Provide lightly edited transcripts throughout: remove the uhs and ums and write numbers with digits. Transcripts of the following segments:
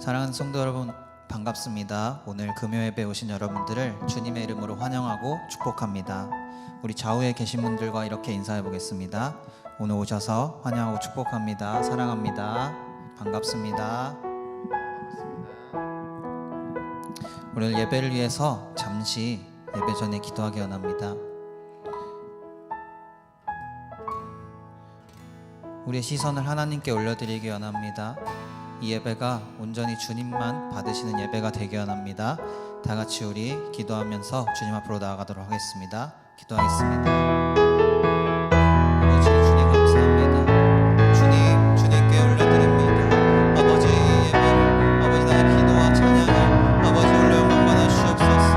사랑하는 성도 여러분, 반갑습니다. 오늘 금요예배 오신 여러분들을 주님의 이름으로 환영하고 축복합니다. 우리 좌우에 계신 분들과 이렇게 인사해 보겠습니다. 오늘 오셔서 환영하고 축복합니다. 사랑합니다. 반갑습니다. 오늘 예배를 위해서 잠시 예배 전에 기도하기 원합니다. 우리의 시선을 하나님께 올려드리기 원합니다. 이 예배가 온전히 주님만 받으시는 예배가 되기 원합니다. 다 같이 우리 기도하면서 주님 앞으로 나아가도록 하겠습니다. 기도하겠습니다. 아버지 주님 감사합니다. 주님께 올려드립니다. 아버지 예배를 아버지 나의 기도와 찬양을 아버지 홀로 영광 받아 주시옵소서.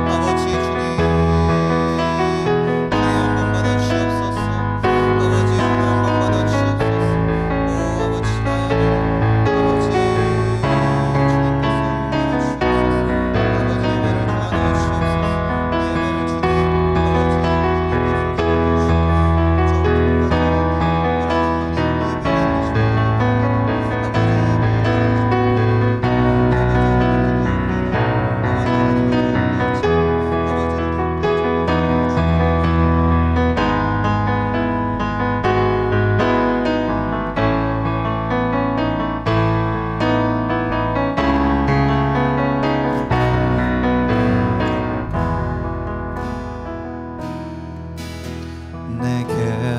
아버지 주님 영광 받아 주시옵소서. 아버지 홀로 영광 받아 주시옵소서. 오 아버지 나의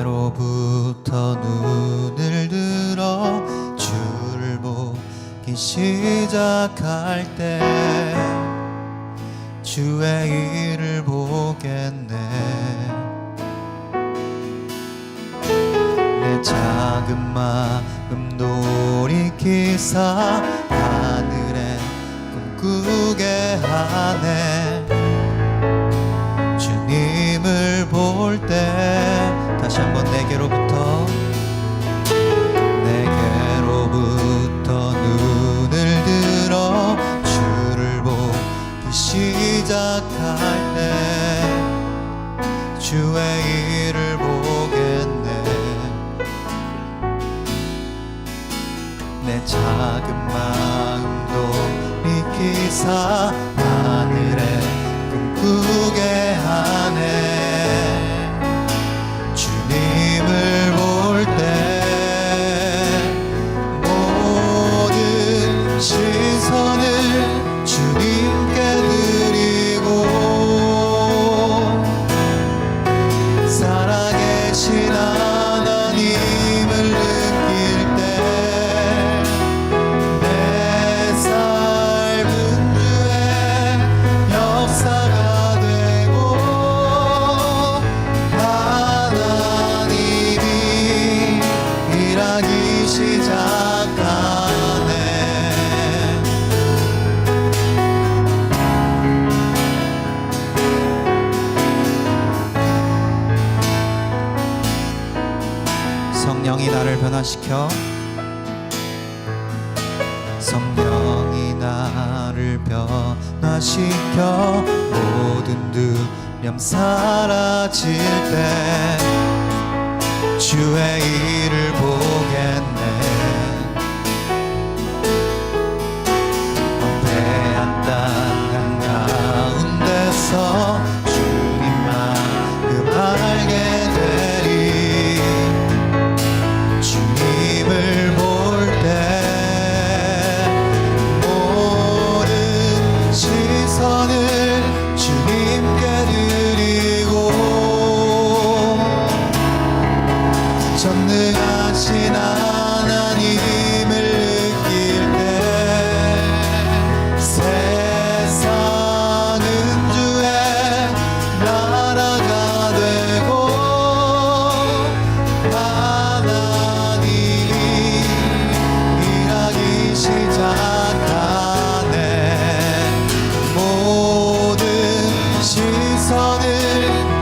내게로부터 눈을 들어 주를 보기 시작할 때 주의 일을 보겠네. 내 작은 마음 돌이키사 하늘에 꿈꾸게 하네. 주님을 볼 때 다시 한번 내게로부터 눈을 들어 주를 보기 시작할 때 주의 일을 보겠네. 내 작은 마음도 비키사 하늘에 꿈꾸게 하네. 주님을 볼 때 모든 시선을 주님께 드리고 살아계신 하나님을 느낄 때 내 삶은 주의 역사가 되고 하나님이 일하기 시작하네. 성령이 나를 변화시켜 성령이 나를 변화시켜 모든 두려움 사라질 때 주의 일을 보겠네. 황폐한 땅 가운데서 주님만 알게 되리. 주님을 볼 때 모든 시선을 주님께 드리고 전능하신 하나님을 느낄 때 세상은 주의 나라가 되고 하나님이 일하기 시작하네. 모든 시선을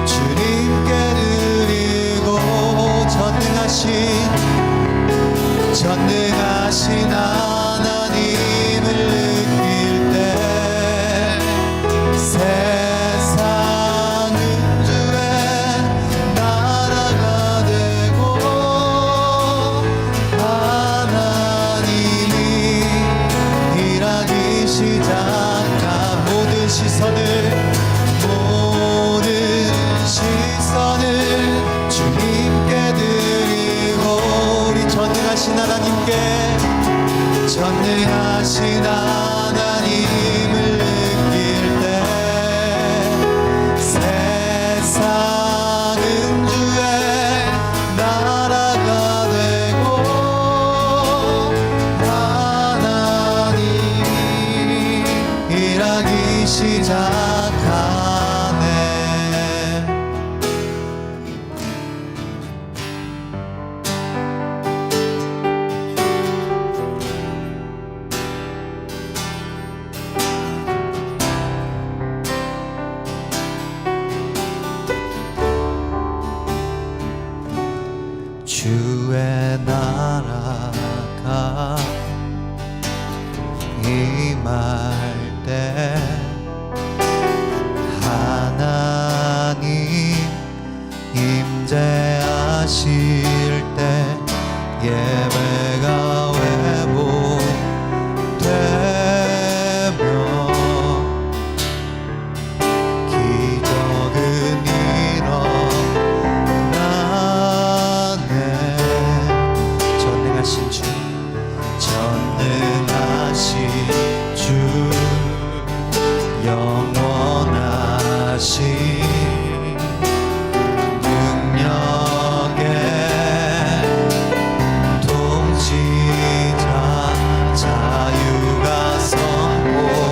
주님께 드리고 전능하신 하나님을 느낄 때 세상은 주의 나라가 되고 하나님이 하나님께 전능하신 하나님을 느낄 때 세상은 주의 나라가 되고 하나님이 일하기 시작하네. 주의 나라가 임할 때 하나님 임재하실 때 예배가 회복되며 기적은 일어나네. 전능하신 주 영원하신 능력의 통치자 자유가 선포되어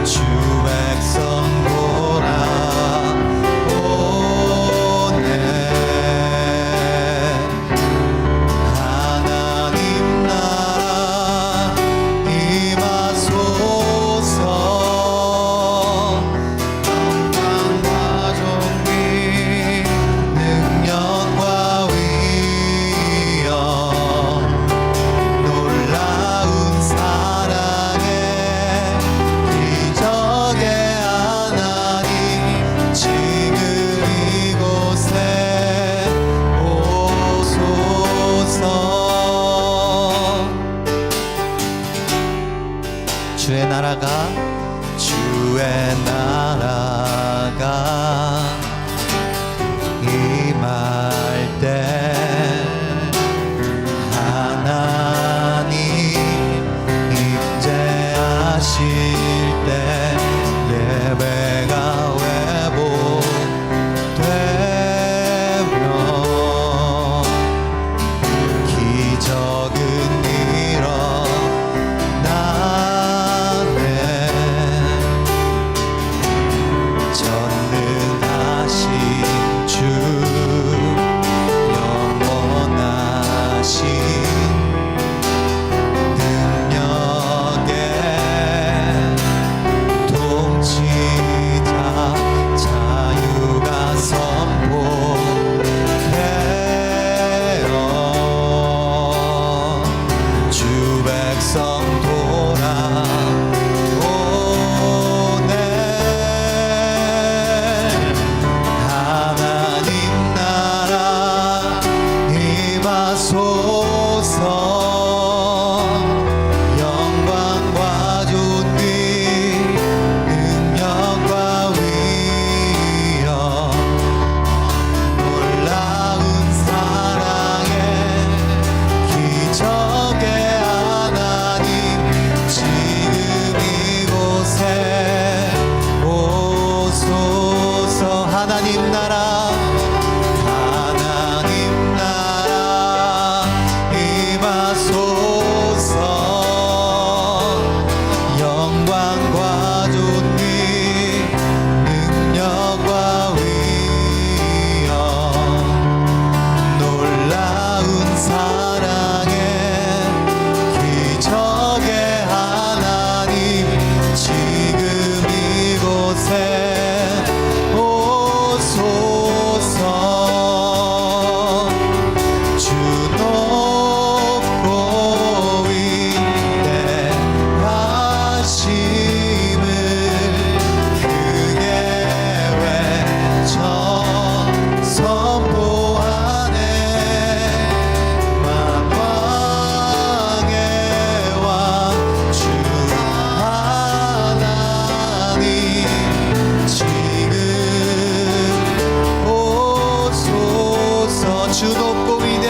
주 백성 돌아오네.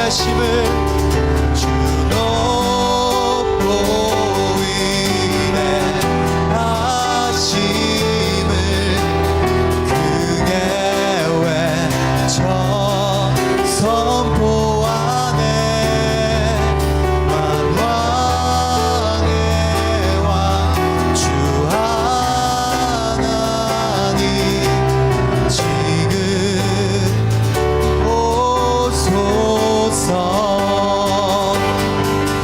하심을 주 높고 위대하심을 크게 외쳐 선포하네. 만왕의 왕 주 하나님 지금 오소서.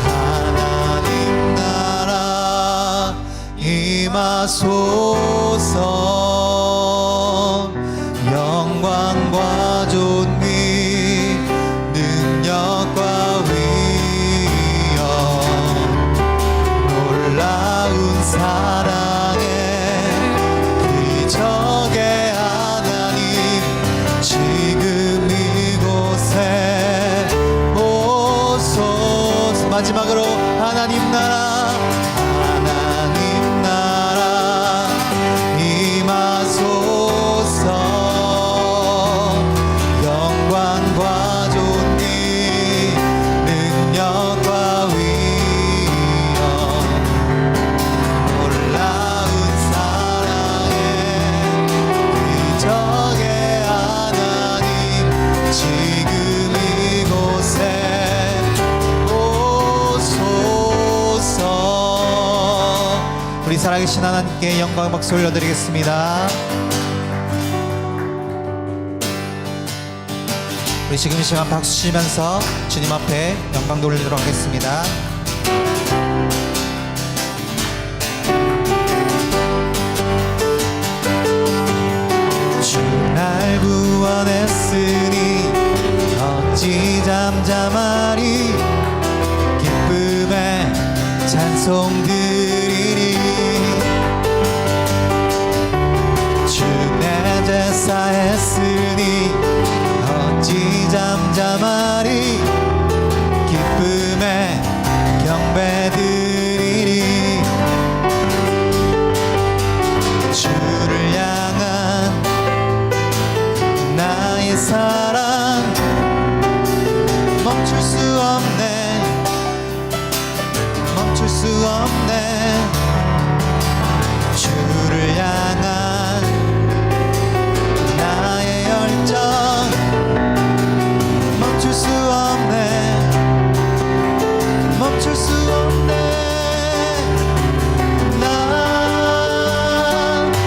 하나님 나라 임하소서. 영광과 존귀 능력과 위엄 놀라운 사랑에 기적의 하나님 지금 이곳에 오소서. 마지막으로 하나님 나라 임하소서. 영광과 존귀 능력과 위엄 놀라운 사랑에 기적의 하나님 지금 이곳에 오소서. 우리 살아계신 하나님께 영광 박수 올려드리겠습니다. 우리 지금 이 시간 박수 치면서 주님 앞에 영광 돌리도록 하겠습니다. 주 날 구원했으니 어찌 잠잠하리. 기쁨의 찬송 드리리. 주 내 제사 했으니 어찌 잠잠하리. 기쁨의 경배 드리리. 주를 향한 나의 사랑 멈출 수 없네. 멈출 수 없네. 주를 향한 나의 열정 멈출 수 없네. 멈출 수 없네. 나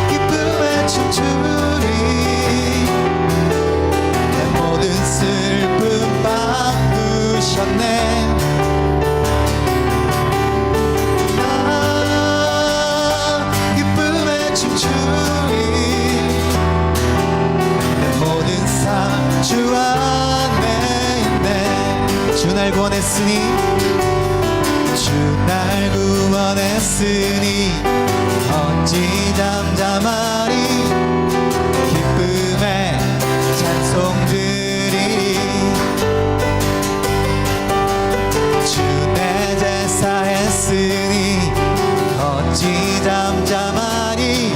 기쁨에 춤추리. 내 모든 슬픔 바꾸셨네. 주 안에 있네. 주 날 구원했으니 주 날 구원했으니 어찌 잠잠하리. 기쁨의 찬송 드리리. 주 내 제사 했으니 어찌 잠잠하리.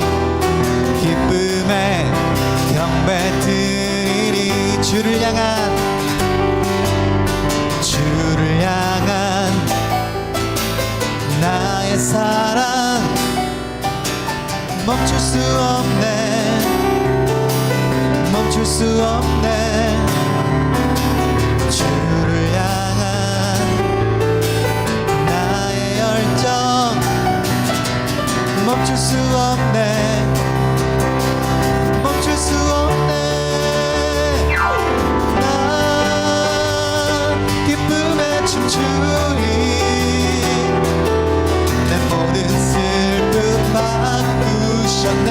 기쁨의 경배 드리리. 주를 향한 나의 사랑 멈출 수 없네. 멈출 수 없네. 주를 향한 나의 열정 멈출 수 없네. 멈출 수 없네. 춤추리. 내 모든 슬픔 바꾸셨네.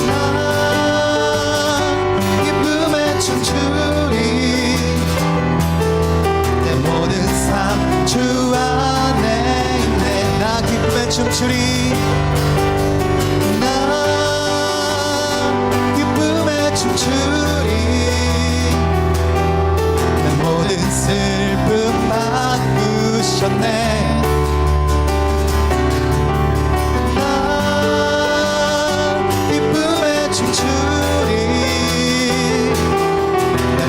나 기쁨에 춤추리. 내 모든 삶 주 안에 있네. 나 기쁨에 춤추리. 나 기쁨에 춤추리. 모든 슬픔 바꾸셨네. 나 기쁨에 춤추리. 내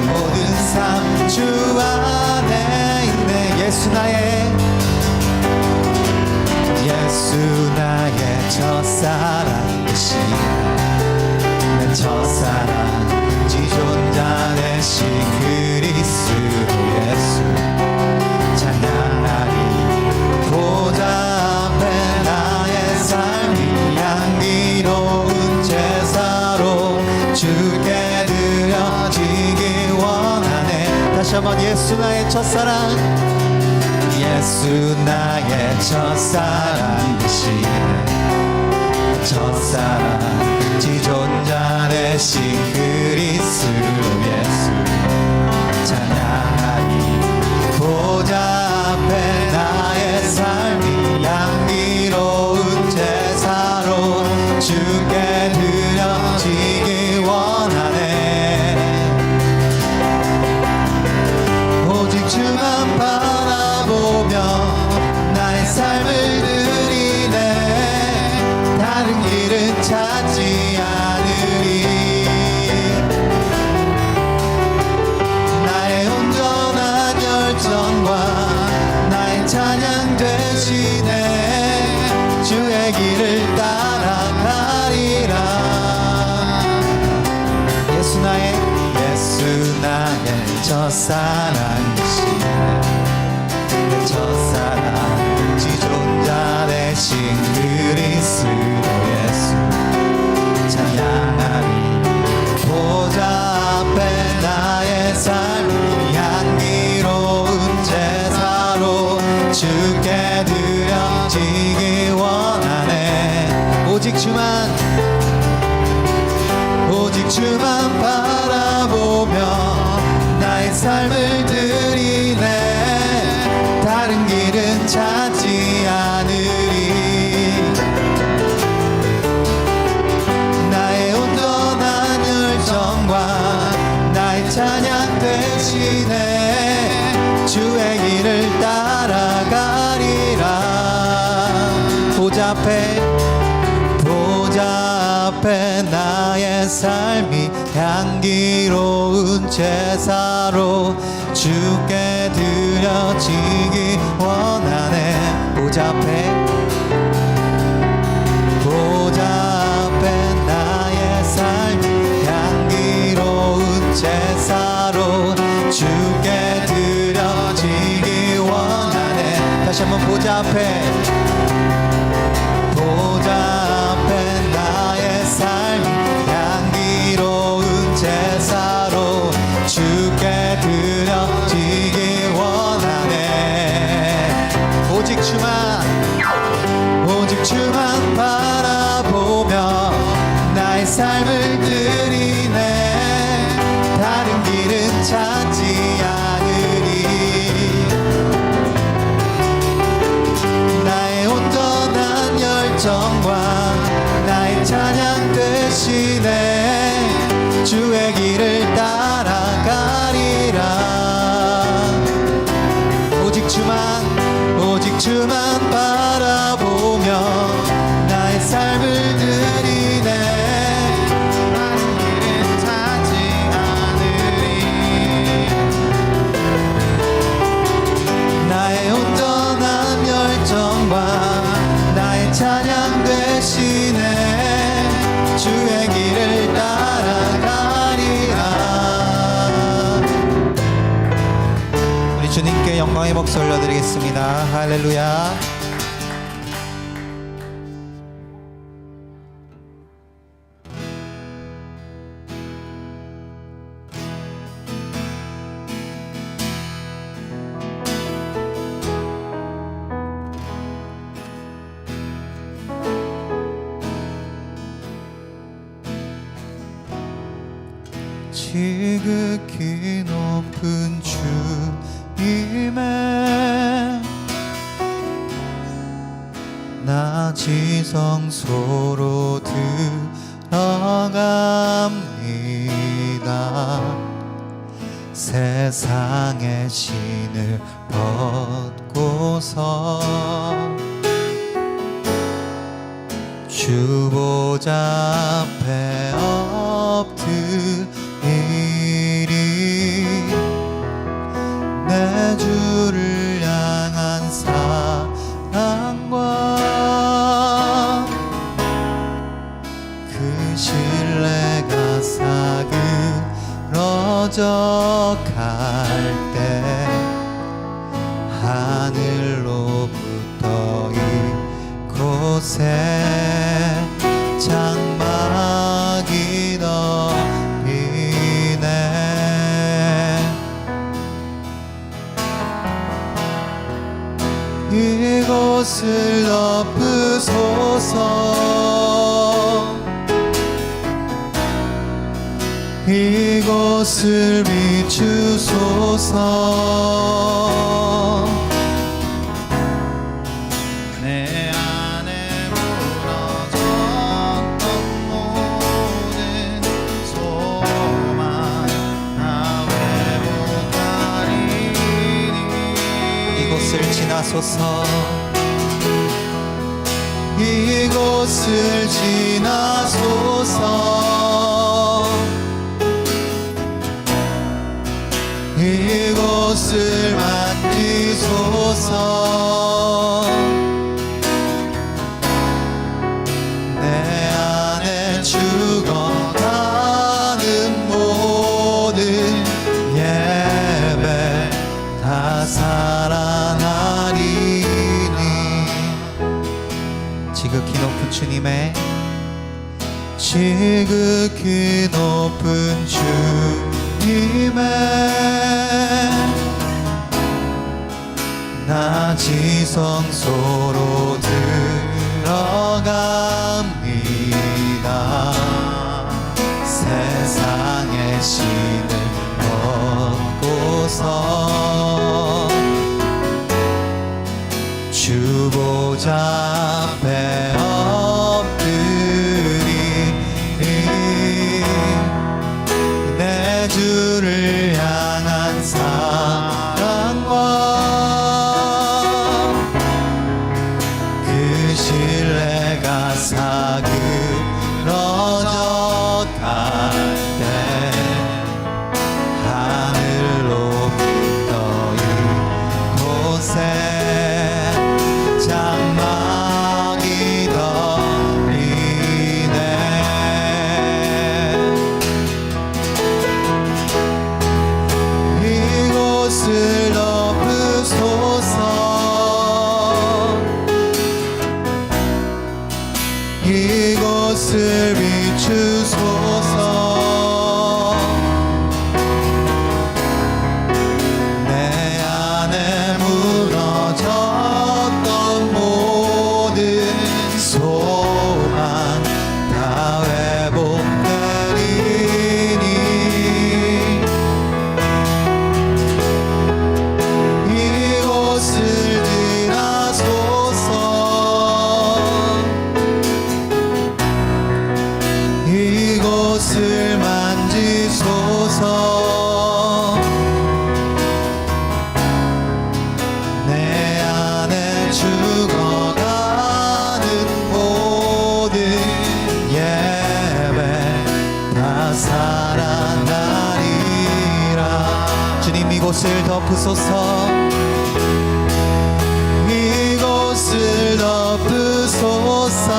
주께 드려지기 원하네. 다시 한번 예수 나의 첫사랑, 예수 나의 첫사랑 되시네. 첫사랑 지존자 되신 그리스도 예수 찬양하니 보좌 앞에 나의 삶이 향기로운 제사로 주께 드려지기 원하네. 오직 주만 바라보며 나의 삶을 드리네. 다른 길은 찾지 않으리. 나의 온전한 열정과 나의 찬양 되시네. 주의 길을 따라가리라. 예수 나의 첫사랑이시네. 내 첫사랑 지존자 되신 그리스도 예수 찬양하리. 보좌 앞에 나의 삶이 향기로운 제사로 주께 드려지기 원하네. 오직 주만 바라보며 나의 삶을 드리네. 다른 길은 찾지 않으리. 나의 온전한 열정과 나의 찬양 대신에 주의 길을 따라가리라. 보좌 앞에 나의 삶이 향기로운 제사로 주께 드려지기 원하네. 보좌 앞에 나의 삶이 향기로운 제사로 주께 드려지기 원하네. 다시 한번 보좌 앞에 나의 삶이 향기로운 제사로 주께 드려지기 원하네. 오직 주만 바라보며 나의 삶을 드리네. 다른 길은 찾지 않으리. 나의 온전한 열정과 나의 찬양 대신에 주의 길을 따라가리라. 오직 주만 바라보며 나의 삶을 드리네. 다른 길은 찾지 않으리. 나의 온전한 열정과 나의 찬양 대신에 주의 길을 따라가리라. 우리 주님께 영광의 목소리 올려드리겠습니다. 할렐루야. 지극히 높은 주님의 나 지성소로 들어갑니다. 세상의 신을 벗고서 주 보좌 앞에 엎드리리. 내 주를 향한 사랑과 그 신뢰가 사그러져 갈 때 하늘로부터 이곳에 장막이 이곳을 덮으소서. 이곳을 비추소서. 내 안에 무너졌던 모든 소망 다 회복하리니. 이곳을 지나소서. 이곳을 지나소서. 이곳을 만지소서. 내 안에 죽어가는 모든 예배 다 살아나리니. 지극히 높은 주님의 지극히 높은 주님의 나 지성소로 들어갑니다. 세상의 신을 벗고서 주보좌 앞에 엎드리니. 내 주를 향한 사랑과 그 신뢰가 사그러져 갈 때 하늘 높이 떠 이곳에 장막이 덮이네. 이곳을 덮으소서. 이곳을 비추소서. 내 안에 무너졌던 모든 소망 다 회복되리니. 이곳을 지나소서. 이곳을 만지소서. 내 안에 죽어가는 모든 예배 다 살아나리라. 주님 이곳을 덮으소서. 이곳을 덮으소서.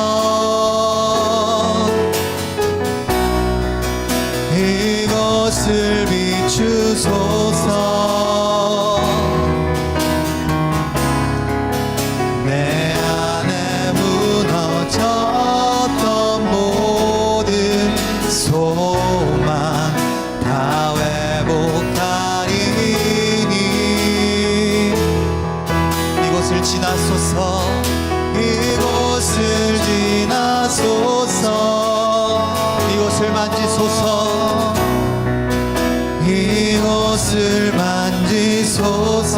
이곳을 비추소서. 내 안에 무너졌던 모든 소망 다 회복하리니. 이곳을 지나소서. 이곳을 지나소서. 이곳을 만지소서. 이곳을 만지소서.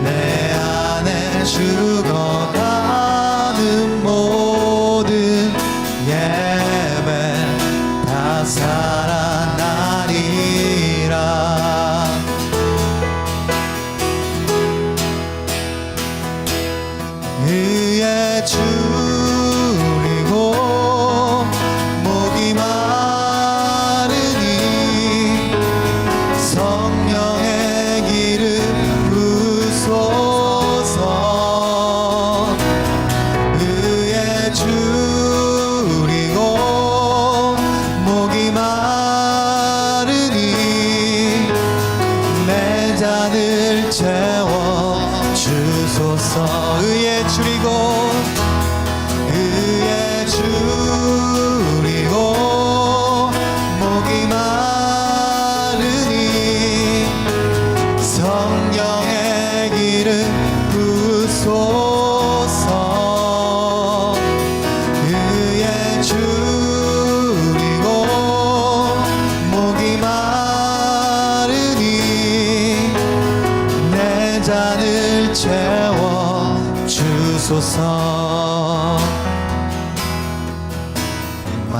내 안에 죽어가는 모든 예배 다 살아나리라. 의의 줄이고 목이 마르니 성령의 기름 부소서. 의의 줄이고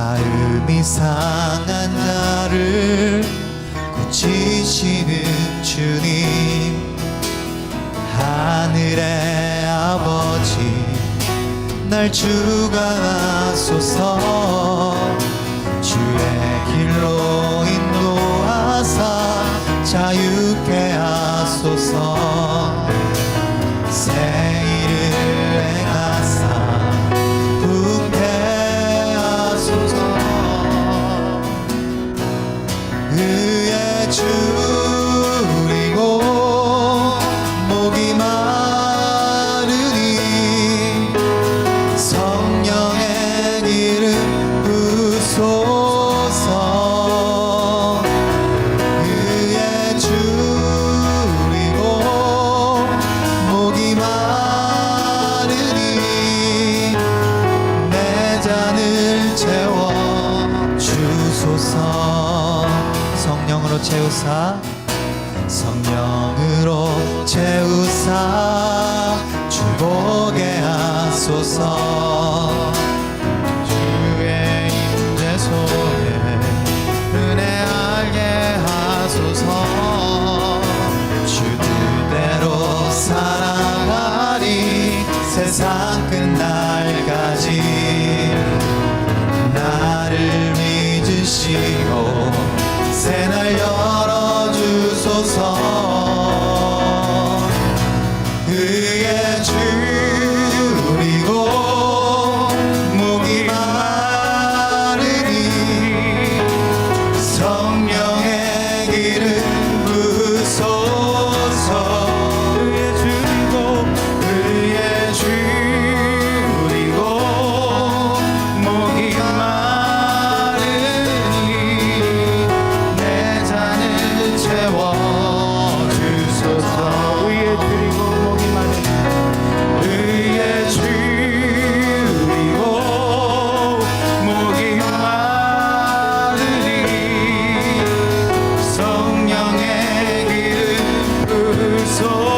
마음이 상한 자를 고치시는 주님, 하늘의 아버지 날 주관하소서. 주의 길로 인도하사 자유케 하소서. 새 일을 행하사 부게 하소서. 의에 줄이고 목이 마르니 성령의 기름 부소서. 의에 줄이고 목이 마르니 내 잔을 채워 주소서. 성령으로 채우사, 성령으로 채우사 주보게 하소서. 주의 임재 속에 은혜 알게 하소서. 주 뜻대로 살아가리 세상 끝날까지. 나를 믿으시고 새날 열어주소서. 의에 줄이고 목이 마르니 성령의 기름 부소서. 의에 줄이고 목이 마르니 내 잔을 채워 주소서. 의에 줄이고 목이 마르니 의에 줄이고 목이 마르니 성령의 기름 부소서.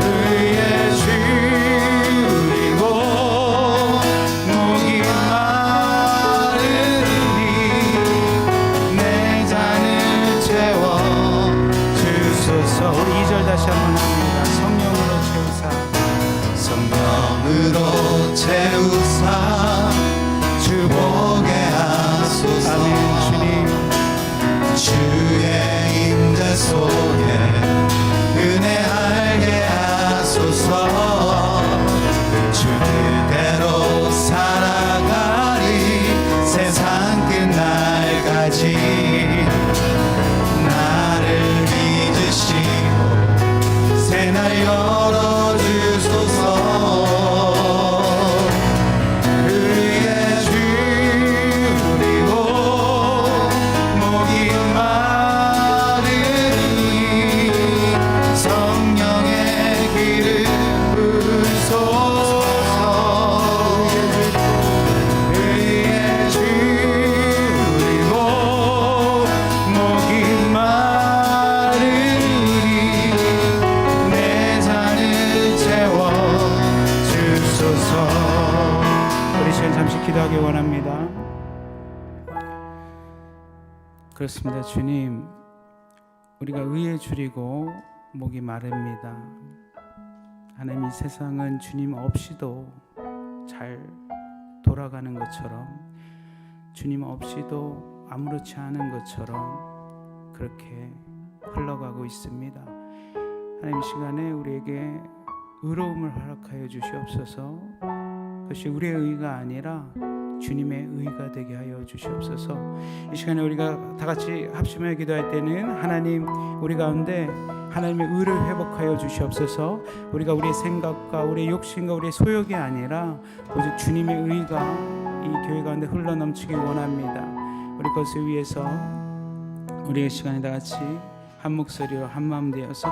의에 줄이고 목이 마르니 내 잔을 채워 주소서. 우리 2절 다시 한번 합니다. 성령으로 채우사, 성령으로 채우사 주보게 하소서. 아멘. 주님, 주의 임재 속에 은혜 알게 하소서. 주 뜻대로 살아가리 세상 끝날까지. 나를 믿으시고 새날 열어주소서. 의에 줄이고 목이 마르니 성령의 기름 부소서. 의에 줄이고 목이 마르니 내 잔을 채워 주소서. 우리 시간 잠시 기도하기 원합니다. 그렇습니다. 주님, 우리가 의에 줄이고 목이 마릅니다. 하나님, 이 세상은 주님 없이도 잘 돌아가는 것처럼, 주님 없이도 아무렇지 않은 것처럼 그렇게 흘러가고 있습니다. 하나님, 이 시간에 우리에게 의로움을 허락하여 주시옵소서. 그것이 우리의 의가 아니라 주님의 의가 되게 하여 주시옵소서. 이 시간에 우리가 다 같이 합심하여 기도할 때는 하나님, 우리 가운데 하나님의 의를 회복하여 주시옵소서. 우리가 우리의 생각과 우리의 욕심과 우리의 소욕이 아니라 오직 주님의 의가 이 교회 가운데 흘러넘치기 원합니다. 우리 그것을 위해서 우리의 시간에 다 같이 한 목소리로 한 마음 되어서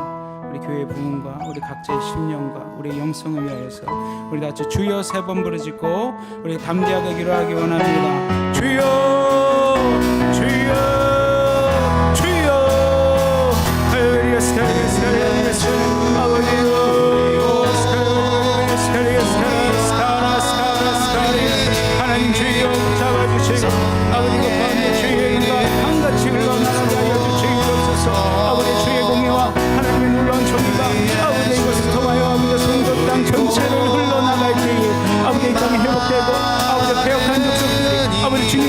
우리 교회 부흥과 우리 각자의 심령과 우리 영성을 위하여서 우리 다 같이 주여 세 번 부르짖고 우리 담대하게 기도하기 원합니다. 주여, 주여, 주여. 할렐루야, 스카리야, 스카리야, 스카리야, 스카리야, 스카리야, 스카리야, 스카리야, 스카리야,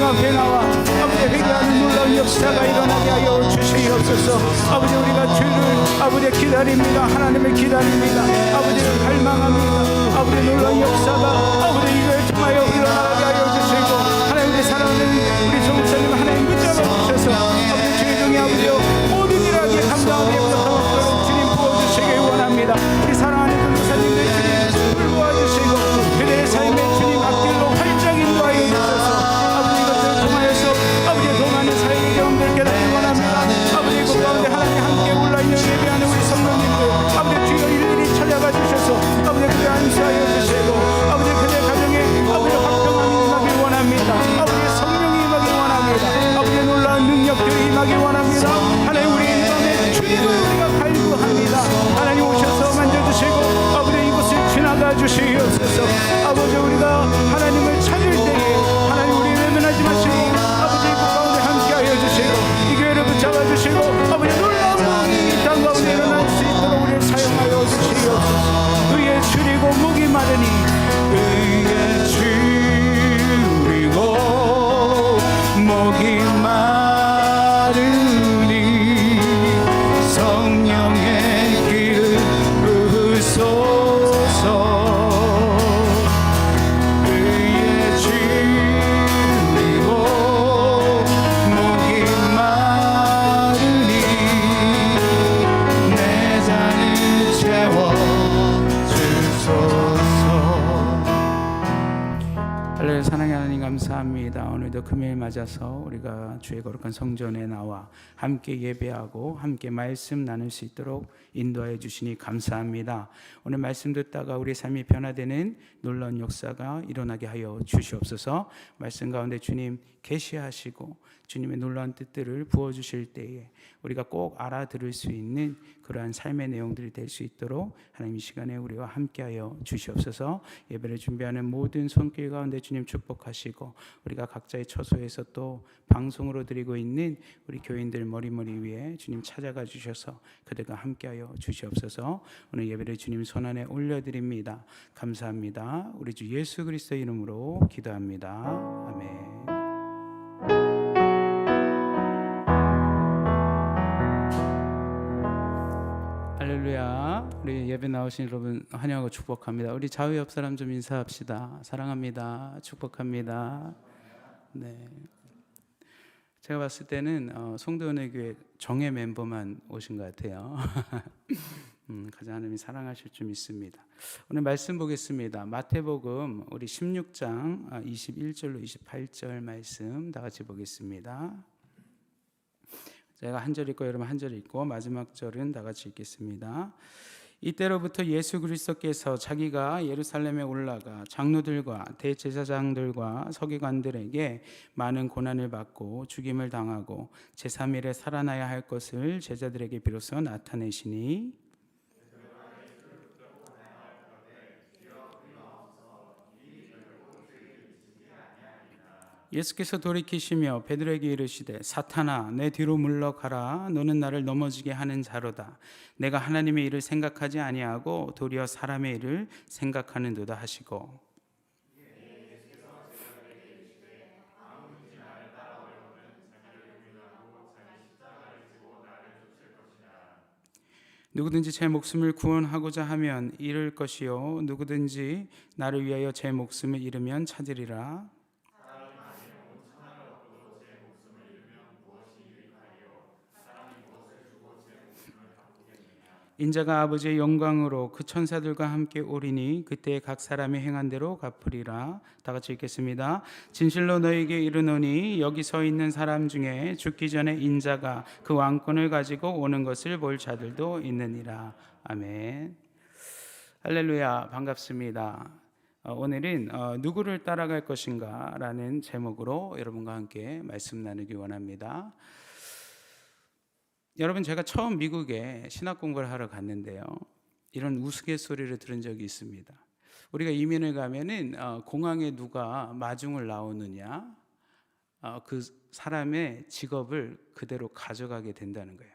주님 앞에 나와 아버지 회개하는 놀라운 역사가 일어나게 하여 주시옵소서. 아버지 우리가 주를 아버지 기다립니다. 하나님을 기다립니다. 아버지를 갈망합니다. 아버지 놀라운 역사가 아버지 이걸 통하여 일어나게 하여 주시고 하나님 우리 사랑하는 우리 성사님 하나님 붙잡아 주셔서 아버지 주의 종이 아버지여 모든 일하기에 감당하게 부탁하옵도록 주님 부어주시기 원합니다. 우리 사랑하는 성사님들 주님 불부어주시고 그들의 삶에 주님 앞길로 활짝 인도하여 주셔서 아버지 이것을 통하여서 아버지 더 많은 사역의 경험들 깨닫기 원합니다. 아버지 그 가운데 하나님 함께 온라인을 예배하는 우리 성도님들 아버지 주여 일일이 찾아가 주셔서 아버지 그들 안수하여 주시고 아버지 그들 가정에 아버지 화평함이 임하길 원합니다. 아버지 성령이 임하길 원합니다. 아버지 놀라운 능력들이 임하길 원합니다. 하나님 우리 이 밤에 주님을 우리가 갈구합니다. 하나님 오셔서 만져주시고 아버지 이곳을 지나가 주시옵소서. 아버지 우리가 하나님을 찾을 때에 하나님 우리 외면하지 마시고 아버지 그 가운데 함께하여 주시고 이 교회를 붙잡아 주시고 아버지 놀라운 이 땅 가운데 일어날 수 있도록 우리를 사용하여 주시옵소서. 의에 줄이고 목이 마르니 의에 줄이고 목이 마르니 성령의 길을 부으소서. 의에 줄이고 목이 마르니 내 잔을 채워 주소서. 할렐루야. 사랑의 하나님 감사합니다. 오늘도 금요일 맞아서 우리가 주의 거룩한 성전에 나와 함께 예배하고 함께 말씀 나눌 수 있도록 인도하여 주시니 감사합니다. 오늘 말씀 듣다가 우리 삶이 변화되는 놀라운 역사가 일어나게 하여 주시옵소서. 말씀 가운데 주님 계시하시고 주님의 놀라운 뜻들을 부어주실 때에 우리가 꼭 알아들을 수 있는 그러한 삶의 내용들이 될 수 있도록 하나님 이 시간에 우리와 함께하여 주시옵소서. 예배를 준비하는 모든 손길 가운데 주님 축복하시고 우리가 각자의 처소에서 또 방송으로 드리고 있는 우리 교인들 머리머리 위에 주님 찾아가 주셔서 그들과 함께하여 주시옵소서. 오늘 예배를 주님 손안에 올려드립니다. 감사합니다. 우리 주 예수 그리스도 이름으로 기도합니다. 아멘. 할렐루야. 우리 예배 나오신 여러분 환영하고 축복합니다. 우리 좌우 옆 사람 좀 인사합시다. 사랑합니다. 축복합니다. 네. 제가 봤을 때는 송도은혜교회 정예 멤버만 오신 것 같아요. 가장 하나님이 사랑하실 줄 믿습니다. 오늘 말씀 보겠습니다. 마태복음 우리 16장 21절로 28절 말씀 다 같이 보겠습니다. 제가 한 절 읽고 여러분 한 절 읽고 마지막 절은 다 같이 읽겠습니다. 이때로부터 예수 그리스도께서 자기가 예루살렘에 올라가 장로들과 대제사장들과 서기관들에게 많은 고난을 받고 죽임을 당하고 제3일에 살아나야 할 것을 제자들에게 비로소 나타내시니 예수께서 돌이키시며 베드로에게 이르시되 사탄아 내 뒤로 물러가라. 너는 나를 넘어지게 하는 자로다. 내가 하나님의 일을 생각하지 아니하고 도리어 사람의 일을 생각하는도다 하시고 누구든지 제 목숨을 구원하고자 하면 잃을 것이요 누구든지 나를 위하여 제 목숨을 잃으면 찾으리라. 인자가 아버지의 영광으로 그 천사들과 함께 오리니 그때 각 사람이 행한 대로 갚으리라. 다 같이 읽겠습니다. 진실로 너에게 이르노니 여기 서 있는 사람 중에 죽기 전에 인자가 그 왕권을 가지고 오는 것을 볼 자들도 있느니라. 아멘. 할렐루야. 반갑습니다. 오늘은 누구를 따라갈 것인가 라는 제목으로 여러분과 함께 말씀 나누기 원합니다. 여러분, 제가 처음 미국에 신학 공부를 하러 갔는데요, 이런 우스갯소리를 들은 적이 있습니다. 우리가 이민을 가면은 공항에 누가 마중을 나오느냐, 그 사람의 직업을 그대로 가져가게 된다는 거예요.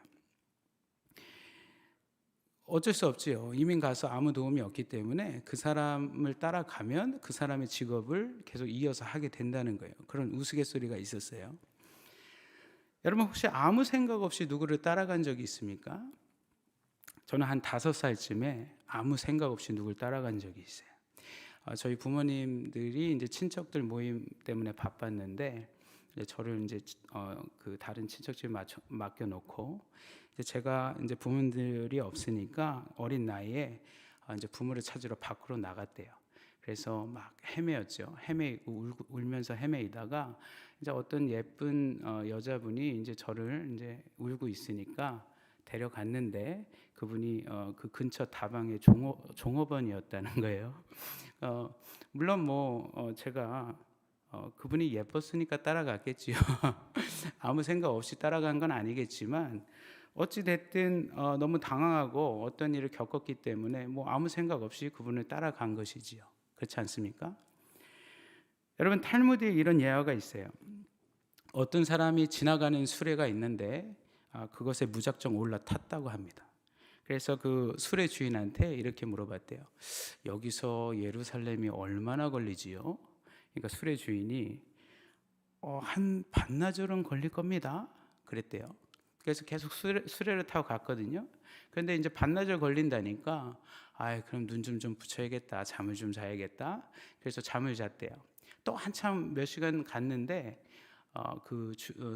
어쩔 수 없지요. 이민 가서 아무 도움이 없기 때문에 그 사람을 따라가면 그 사람의 직업을 계속 이어서 하게 된다는 거예요. 그런 우스갯소리가 있었어요. 여러분 혹시 아무 생각 없이 누구를 따라간 적이 있습니까? 저는 한 5살쯤에 아무 생각 없이 누구를 따라간 적이 있어요. 저희 부모님들이 이제 친척들 모임 때문에 바빴는데 이제 저를 이제 그 다른 친척집에 맡겨놓고 이제 제가 이제 부모님들이 없으니까 어린 나이에 이제 부모를 찾으러 밖으로 나갔대요. 그래서 막 헤매었죠. 울면서 헤매이다가 이제 어떤 예쁜 여자분이 이제 저를 이제 울고 있으니까 데려갔는데 그분이 그 근처 다방의 종업원이었다는 거예요. 물론 뭐 제가 그분이 예뻤으니까 따라갔겠지요. 아무 생각 없이 따라간 건 아니겠지만 어찌 됐든 너무 당황하고 어떤 일을 겪었기 때문에 뭐 아무 생각 없이 그분을 따라간 것이지요. 그렇지 않습니까? 여러분 탈무드에 이런 예화가 있어요. 어떤 사람이 지나가는 수레가 있는데 그것에 무작정 올라탔다고 합니다. 그래서 그 수레 주인한테 이렇게 물어봤대요. 여기서 예루살렘이 얼마나 걸리지요? 그러니까 수레 주인이 한 반나절은 걸릴 겁니다. 그랬대요. 그래서 계속 수레를 타고 갔거든요. 그런데 이제 반나절 걸린다니까 그럼 눈 좀 붙여야겠다. 잠을 좀 자야겠다. 그래서 잠을 잤대요. 또 한참 몇 시간 갔는데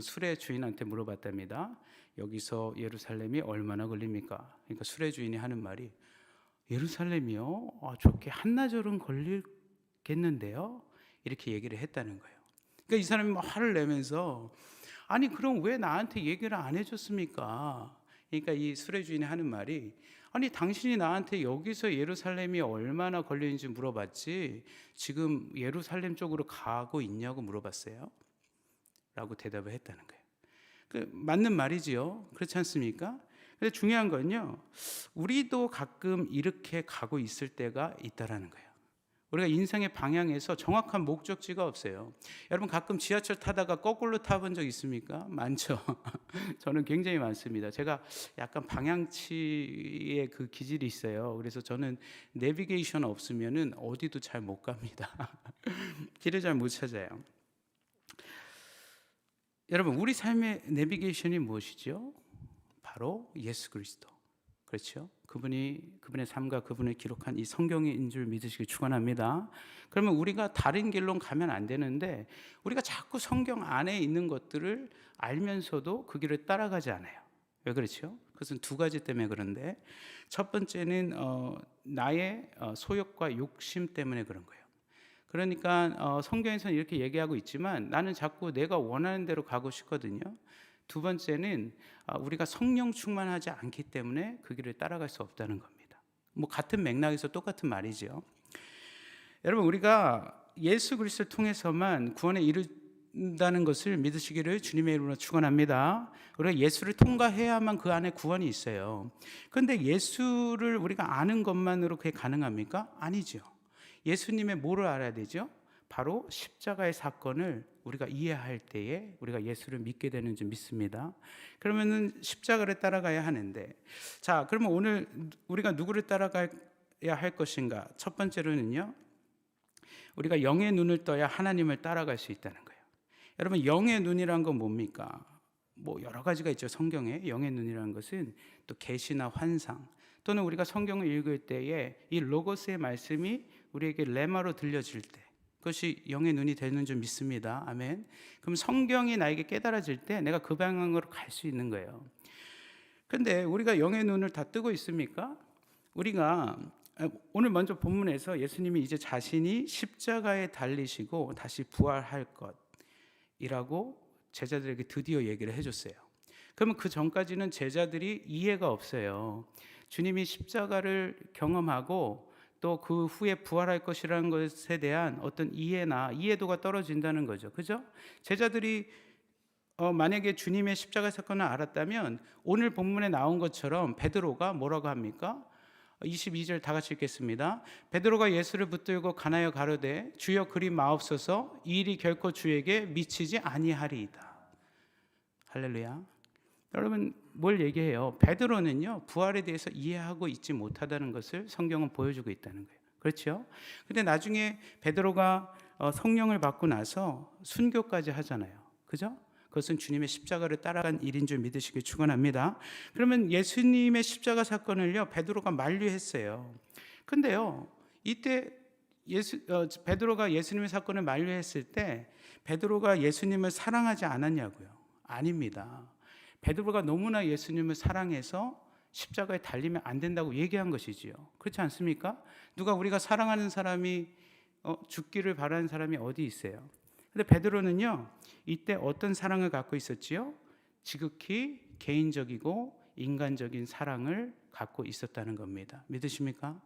수레 주인한테 물어봤답니다. 여기서 예루살렘이 얼마나 걸립니까? 그러니까 수레 주인이 하는 말이 예루살렘이요? 좋게 한나절은 걸리겠는데요? 이렇게 얘기를 했다는 거예요. 그러니까 이 사람이 막 화를 내면서 아니 그럼 왜 나한테 얘기를 안 해줬습니까? 그러니까 이 수레 주인이 하는 말이 아니 당신이 나한테 여기서 예루살렘이 얼마나 걸리는지 물어봤지 지금 예루살렘 쪽으로 가고 있냐고 물어봤어요. 라고 대답을 했다는 거예요. 맞는 말이지요. 그렇지 않습니까? 근데 중요한 건요. 우리도 가끔 이렇게 가고 있을 때가 있다라는 거예요. 우리가 인생의 방향에서 정확한 목적지가 없어요. 여러분 가끔 지하철 타다가 거꾸로 타본 적 있습니까? 많죠. 저는 굉장히 많습니다. 제가 약간 방향치의 그 기질이 있어요. 그래서 저는 내비게이션 없으면은 어디도 잘 못 갑니다. 길을 잘 못 찾아요. 여러분 우리 삶의 내비게이션이 무엇이죠? 바로 예수 그리스도. 그렇죠? 그분의 삶과 그분을 기록한 이 성경인 줄 믿으시길 축원합니다. 그러면 우리가 다른 길로 가면 안 되는데 우리가 자꾸 성경 안에 있는 것들을 알면서도 그 길을 따라가지 않아요. 왜 그렇죠? 그것은 두 가지 때문에 그런데 첫 번째는 나의 소욕과 욕심 때문에 그런 거예요. 그러니까 성경에서는 이렇게 얘기하고 있지만 나는 자꾸 내가 원하는 대로 가고 싶거든요. 두 번째는 우리가 성령 충만하지 않기 때문에 그 길을 따라갈 수 없다는 겁니다. 뭐 같은 맥락에서 똑같은 말이죠. 여러분 우리가 예수 그리스도를 통해서만 구원에 이른다는 것을 믿으시기를 주님의 이름으로 축원합니다. 우리가 예수를 통과해야만 그 안에 구원이 있어요. 그런데 예수를 우리가 아는 것만으로 그게 가능합니까? 아니죠. 예수님의 뭐를 알아야 되죠? 바로 십자가의 사건을 우리가 이해할 때에 우리가 예수를 믿게 되는 줄 믿습니다. 그러면은 십자가를 따라가야 하는데, 자, 그러면 오늘 우리가 누구를 따라가야 할 것인가? 첫 번째로는요, 우리가 영의 눈을 떠야 하나님을 따라갈 수 있다는 거예요. 여러분, 영의 눈이란 건 뭡니까? 뭐 여러 가지가 있죠. 성경에 영의 눈이라는 것은 또 계시나 환상 또는 우리가 성경을 읽을 때에 이 로고스의 말씀이 우리에게 레마로 들려질 때 그것이 영의 눈이 되는 줄 믿습니다. 아멘. 그럼 성경이 나에게 깨달아질 때 내가 그 방향으로 갈 수 있는 거예요. 그런데 우리가 영의 눈을 다 뜨고 있습니까? 우리가 오늘 먼저 본문에서 예수님이 이제 자신이 십자가에 달리시고 다시 부활할 것이라고 제자들에게 드디어 얘기를 해줬어요. 그러면 그 전까지는 제자들이 이해가 없어요. 주님이 십자가를 경험하고 또 그 후에 부활할 것이라는 것에 대한 어떤 이해도가 떨어진다는 거죠. 그죠? 제자들이 만약에 주님의 십자가 사건을 알았다면 오늘 본문에 나온 것처럼 베드로가 뭐라고 합니까? 22절 다 같이 읽겠습니다. 베드로가 예수를 붙들고 가나여 가로되 주여 그리 마옵소서 이 일이 결코 주에게 미치지 아니하리이다. 할렐루야. 여러분 뭘 얘기해요? 베드로는요, 부활에 대해서 이해하고 있지 못하다는 것을 성경은 보여주고 있다는 거예요. 그렇죠? 근데 나중에 베드로가 성령을 받고 나서 순교까지 하잖아요. 그죠? 그것은 주님의 십자가를 따라간 일인 줄 믿으시길 축원합니다. 그러면 예수님의 십자가 사건을요, 베드로가 만류했어요. 근데요, 이때 베드로가 예수님의 사건을 만류했을 때 베드로가 예수님을 사랑하지 않았냐고요? 아닙니다. 베드로가 너무나 예수님을 사랑해서 십자가에 달리면 안 된다고 얘기한 것이지요. 그렇지 않습니까? 누가 우리가 사랑하는 사람이 죽기를 바라는 사람이 어디 있어요? 근데 베드로는요, 이때 어떤 사랑을 갖고 있었지요? 지극히 개인적이고 인간적인 사랑을 갖고 있었다는 겁니다. 믿으십니까?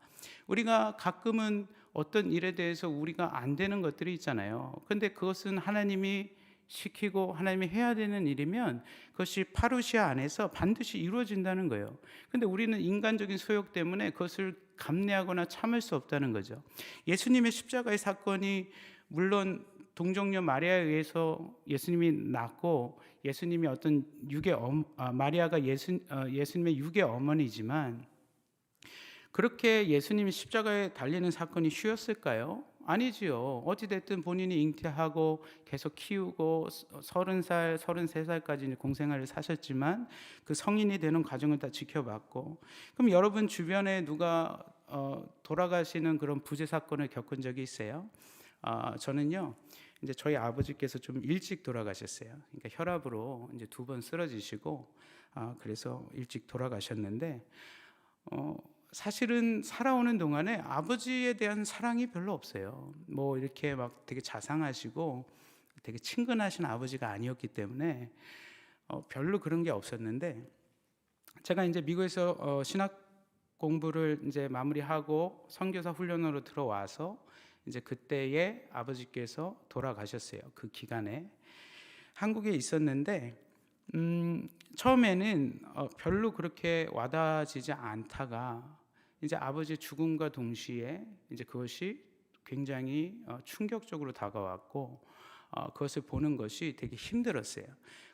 우리가 가끔은 어떤 일에 대해서 우리가 안 되는 것들이 있잖아요. 근데 그것은 하나님이 시키고 하나님이 해야 되는 일이면 그것이 파루시아 안에서 반드시 이루어진다는 거예요. 근데 우리는 인간적인 소욕 때문에 그것을 감내하거나 참을 수 없다는 거죠. 예수님의 십자가의 사건이 물론 동정녀 마리아에 의해서 예수님이 낳고 예수님이 어떤 마리아가 예수님의 육의 어머니지만 그렇게 예수님이 십자가에 달리는 사건이 쉬웠을까요? 아니지요. 어찌됐든 본인이 잉태하고 계속 키우고 30살, 33살까지 공생활을 사셨지만 그 성인이 되는 과정을 다 지켜봤고, 그럼 여러분 주변에 누가 돌아가시는 그런 부재 사건을 겪은 적이 있어요? 저는요, 이제 저희 아버지께서 좀 일찍 돌아가셨어요. 그러니까 혈압으로 이제 2번 쓰러지시고, 그래서 일찍 돌아가셨는데, 사실은 살아오는 동안에 아버지에 대한 사랑이 별로 없어요. 뭐 이렇게 막 되게 자상하시고 되게 친근하신 아버지가 아니었기 때문에 별로 그런 게 없었는데, 제가 이제 미국에서 신학 공부를 이제 마무리하고 선교사 훈련으로 들어와서 이제 그때에 아버지께서 돌아가셨어요. 그 기간에 한국에 있었는데 처음에는 별로 그렇게 와닿아지지 않다가 이제 아버지 죽음과 동시에 이제 그것이 굉장히 충격적으로 다가왔고 그것을 보는 것이 되게 힘들었어요.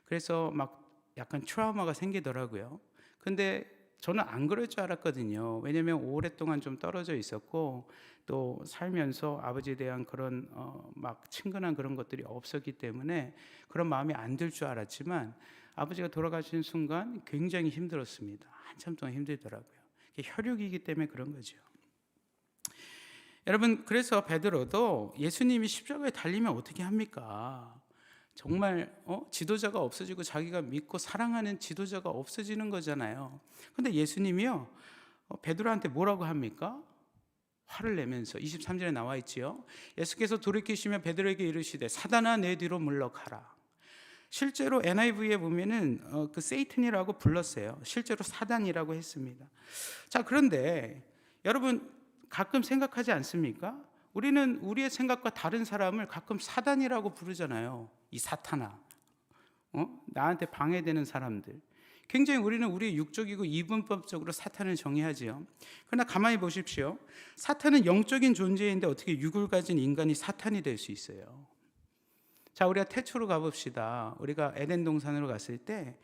그래서 막 약간 트라우마가 생기더라고요. 근데 저는 안 그럴 줄 알았거든요. 왜냐하면 오랫동안 좀 떨어져 있었고 또 살면서 아버지에 대한 그런 막 친근한 그런 것들이 없었기 때문에 그런 마음이 안 들 줄 알았지만 아버지가 돌아가신 순간 굉장히 힘들었습니다. 한참 동안 힘들더라고요. 혈육이기 때문에 그런 거죠. 여러분, 그래서 베드로도 예수님이 십자가에 달리면 어떻게 합니까? 정말 지도자가 없어지고 자기가 믿고 사랑하는 지도자가 없어지는 거잖아요. 근데 예수님이요, 베드로한테 뭐라고 합니까? 화를 내면서 23절에 나와 있지요. 예수께서 돌이키시며 베드로에게 이르시되 사단아 내 뒤로 물러가라. 실제로 NIV에 보면은 그 세이튼이라고 불렀어요. 실제로 사단이라고 했습니다. 자, 그런데 여러분 가끔 생각하지 않습니까? 우리는 우리의 생각과 다른 사람을 가끔 사단이라고 부르잖아요. 이 사탄아, 나한테 방해되는 사람들. 굉장히 우리는 우리의 육적이고 이분법적으로 사탄을 정의하지요. 그러나 가만히 보십시오. 사탄은 영적인 존재인데 어떻게 육을 가진 인간이 사탄이 될 수 있어요? 자, 우리가 태초로 가봅시다. 우리가 에덴 동산으로 갔을 때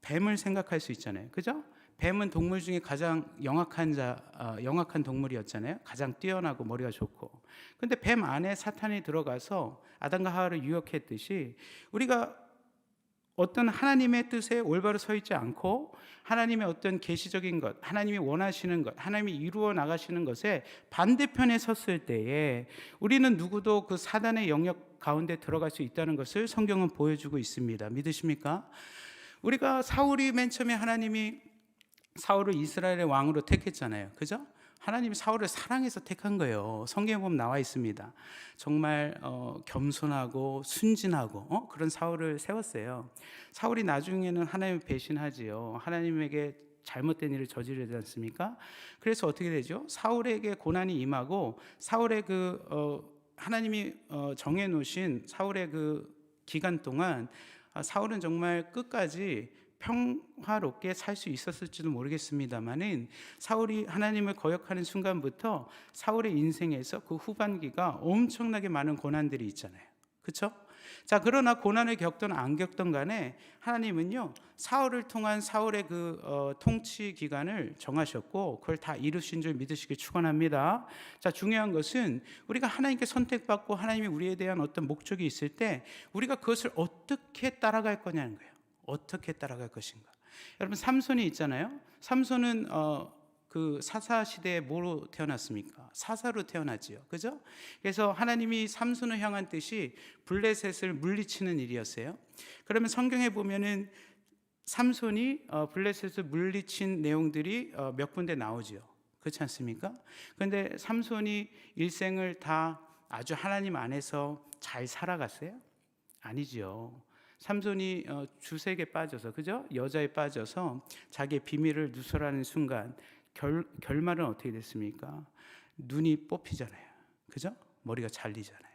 뱀을 생각할 수 있잖아요. 그죠? 뱀은 동물 중에 가장 영악한 동물이었잖아요. 가장 뛰어나고 머리가 좋고. 근데 뱀 안에 사탄이 들어가서 아담과 하와를 유혹했듯이 우리가 어떤 하나님의 뜻에 올바로 서 있지 않고 하나님의 어떤 계시적인 것, 하나님이 원하시는 것, 하나님이 이루어 나가시는 것에 반대편에 섰을 때에 우리는 누구도 그 사단의 영역 가운데 들어갈 수 있다는 것을 성경은 보여주고 있습니다. 믿으십니까? 우리가 사울이 맨 처음에 하나님이 사울을 이스라엘의 왕으로 택했잖아요. 그죠? 하나님이 사울을 사랑해서 택한 거예요. 성경에 보면 나와 있습니다. 정말 겸손하고 순진하고 그런 사울을 세웠어요. 사울이 나중에는 하나님을 배신하지요. 하나님에게 잘못된 일을 저지르지 않습니까? 그래서 어떻게 되죠? 사울에게 고난이 임하고 사울의 하나님이 정해놓으신 사울의 그 기간 동안 사울은 정말 끝까지 평화롭게 살 수 있었을지도 모르겠습니다만은 사울이 하나님을 거역하는 순간부터 사울의 인생에서 그 후반기가 엄청나게 많은 고난들이 있잖아요. 그렇죠? 자, 그러나 고난을 겪던 안 겪던 간에 하나님은요, 사울을 통한 사울의 통치 기간을 정하셨고 그걸 다 이루신 줄 믿으시기 축원합니다. 자, 중요한 것은 우리가 하나님께 선택받고 하나님이 우리에 대한 어떤 목적이 있을 때 우리가 그것을 어떻게 따라갈 거냐는 거예요. 어떻게 따라갈 것인가. 여러분, 삼손이 있잖아요. 삼손은 그 사사 시대에 뭐로 태어났습니까? 사사로 태어났지요. 그죠? 그래서 하나님이 삼손을 향한 뜻이 블레셋을 물리치는 일이었어요. 그러면 성경에 보면은 삼손이 블레셋을 물리친 내용들이 몇 군데 나오지요. 그렇지 않습니까? 그런데 삼손이 일생을 다 아주 하나님 안에서 잘 살아갔어요? 아니지요. 삼손이 주색에 빠져서, 그죠? 여자에 빠져서 자기의 비밀을 누설하는 순간 결말은 어떻게 됐습니까? 눈이 뽑히잖아요. 그죠? 머리가 잘리잖아요.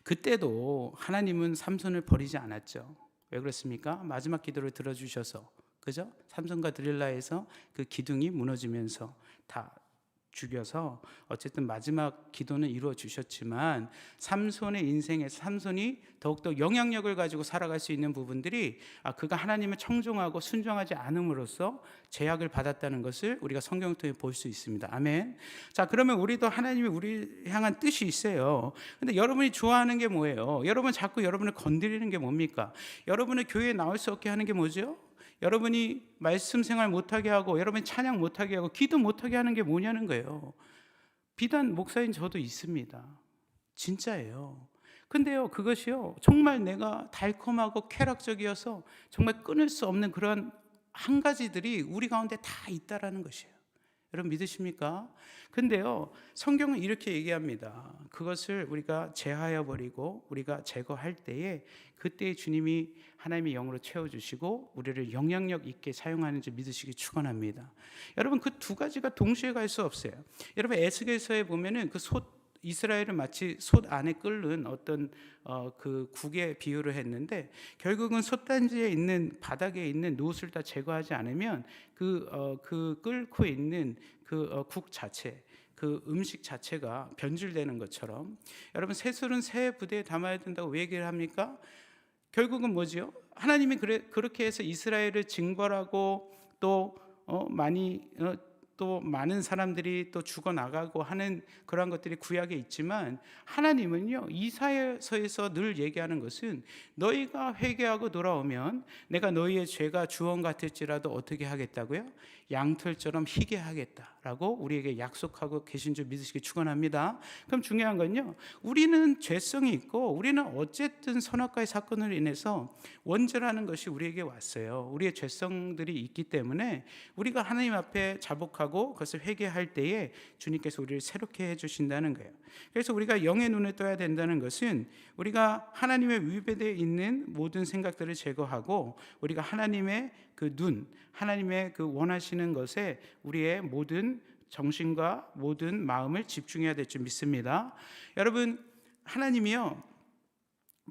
그때도 하나님은 삼손을 버리지 않았죠. 왜 그렇습니까? 마지막 기도를 들어주셔서, 그죠? 삼손과 드릴라에서 그 기둥이 무너지면서 다 죽여서 어쨌든 마지막 기도는 이루어 주셨지만 삼손의 인생에서 삼손이 더욱더 영향력을 가지고 살아갈 수 있는 부분들이 그가 하나님을 청종하고 순종하지 않음으로써 제약을 받았다는 것을 우리가 성경을 통해 볼 수 있습니다. 아멘. 자, 그러면 우리도 하나님이 우리 향한 뜻이 있어요. 근데 여러분이 좋아하는 게 뭐예요? 여러분 자꾸 여러분을 건드리는 게 뭡니까? 여러분을 교회에 나올 수 없게 하는 게 뭐죠? 여러분이 말씀 생활 못하게 하고 여러분이 찬양 못하게 하고 기도 못하게 하는 게 뭐냐는 거예요. 비단 목사인 저도 있습니다. 진짜예요. 근데요, 그것이요, 정말 내가 달콤하고 쾌락적이어서 정말 끊을 수 없는 그런 한 가지들이 우리 가운데 다 있다라는 것이에요. 여러분 믿으십니까? 근데요, 성경은 이렇게 얘기합니다. 그것을 우리가 제하여 버리고 우리가 제거할 때에 그때 주님이 하나님의 영으로 채워주시고 우리를 영향력 있게 사용하는 줄 믿으시기 축원합니다. 여러분, 그 두 가지가 동시에 갈 수 없어요. 여러분, 에스겔서에 보면은 그 이스라엘은 마치 솥 안에 끓는 어떤 그 국에 비유를 했는데, 결국은 솥단지에 있는 바닥에 있는 노릇을 다 제거하지 않으면 그 끓고 있는 국 자체, 그 음식 자체가 변질되는 것처럼, 여러분, 새술은 새 부대에 담아야 된다고 왜 얘기를 합니까? 결국은 뭐지요? 하나님이 그렇게 해서 이스라엘을 징벌하고 또 또 많은 사람들이 또 죽어나가고 하는 그러한 것들이 구약에 있지만, 하나님은요, 이사야서에서 늘 얘기하는 것은 너희가 회개하고 돌아오면 내가 너희의 죄가 주홍 같을지라도 어떻게 하겠다고요? 양털처럼 희게 하겠다라고 우리에게 약속하고 계신 줄 믿으시기 축원합니다. 그럼 중요한 건요, 우리는 죄성이 있고 우리는 어쨌든 선악과의 사건으로 인해서 원죄라는 것이 우리에게 왔어요. 우리의 죄성들이 있기 때문에 우리가 하나님 앞에 자복하고 그것을 회개할 때에 주님께서 우리를 새롭게 해주신다는 거예요. 그래서 우리가 영의 눈을 떠야 된다는 것은 우리가 하나님의 위배되어 있는 모든 생각들을 제거하고 우리가 하나님의 그 눈, 하나님의 그 원하시는 것에 우리의 모든 정신과 모든 마음을 집중해야 될 줄 믿습니다. 여러분, 하나님이요,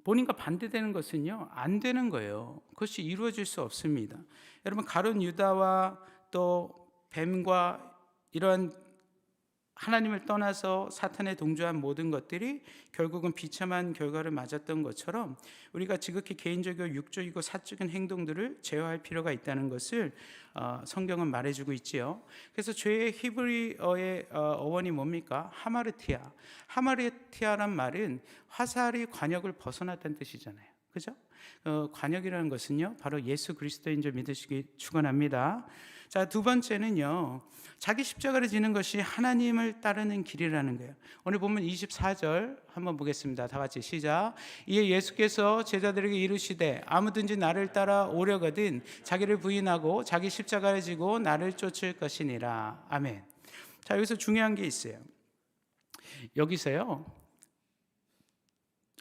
본인과 반대되는 것은요, 안 되는 거예요. 그것이 이루어질 수 없습니다. 여러분, 가룟 유다와 또 뱀과 이런 하나님을 떠나서 사탄에 동조한 모든 것들이 결국은 비참한 결과를 맞았던 것처럼 우리가 지극히 개인적이고 육적이고 사적인 행동들을 제어할 필요가 있다는 것을 성경은 말해주고 있지요. 그래서 죄의 히브리어의 어원이 뭡니까? 하마르티아. 하마르티아란 말은 화살이 관역을 벗어났다는 뜻이잖아요. 그죠? 관역이라는 것은요, 바로 예수 그리스도인 줄 믿으시기 축원합니다. 자, 두 번째는요, 자기 십자가를 지는 것이 하나님을 따르는 길이라는 거예요. 오늘 보면 24절 한번 보겠습니다. 다 같이 시작. 이에 예수께서 제자들에게 이르시되 아무든지 나를 따라 오려거든 자기를 부인하고 자기 십자가를 지고 나를 쫓을 것이니라. 아멘. 자, 여기서 중요한 게 있어요. 여기서요,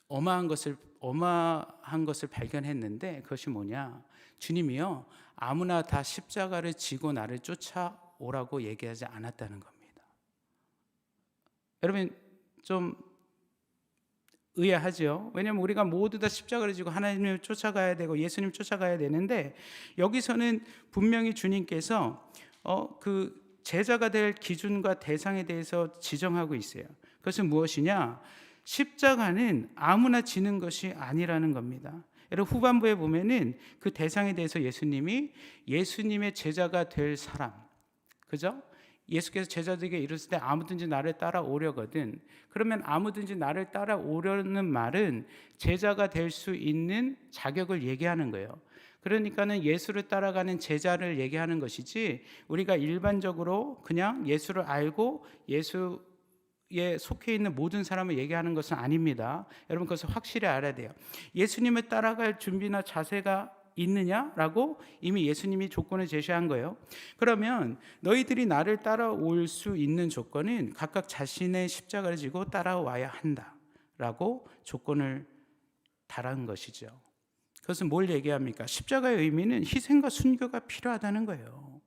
어마한 것을 발견했는데, 그것이 뭐냐? 주님이요, 아무나 다 십자가를 지고 나를 쫓아오라고 얘기하지 않았다는 겁니다. 여러분, 좀 의아하죠? 왜냐하면 우리가 모두 다 십자가를 지고 하나님을 쫓아가야 되고 예수님 쫓아가야 되는데, 여기서는 분명히 주님께서 그 제자가 될 기준과 대상에 대해서 지정하고 있어요. 그것은 무엇이냐? 십자가는 아무나 지는 것이 아니라는 겁니다. 여러분 후반부에 보면은 그 대상에 대해서 예수님의 제자가 될 사람, 그죠? 예수께서 제자들에게 이르실 때 아무든지 나를 따라오려거든. 그러면 아무든지 나를 따라오려는 말은 제자가 될 수 있는 자격을 얘기하는 거예요. 그러니까는 예수를 따라가는 제자를 얘기하는 것이지, 우리가 일반적으로 그냥 예수를 알고 예수에 속해 있는 모든 사람을 얘기하는 것은 아닙니다. 여러분 그것을 확실히 알아야 돼요. 예수님을 따라갈 준비나 자세가 있느냐라고 이미 예수님이 조건을 제시한 거예요. 그러면 너희들이 나를 따라올 수 있는 조건은 각각 자신의 십자가를 지고 따라와야 한다라고 조건을 달한 것이죠. 그것은 뭘 얘기합니까? 십자가의 의미는 희생과 순교가 필요하다는 거예요.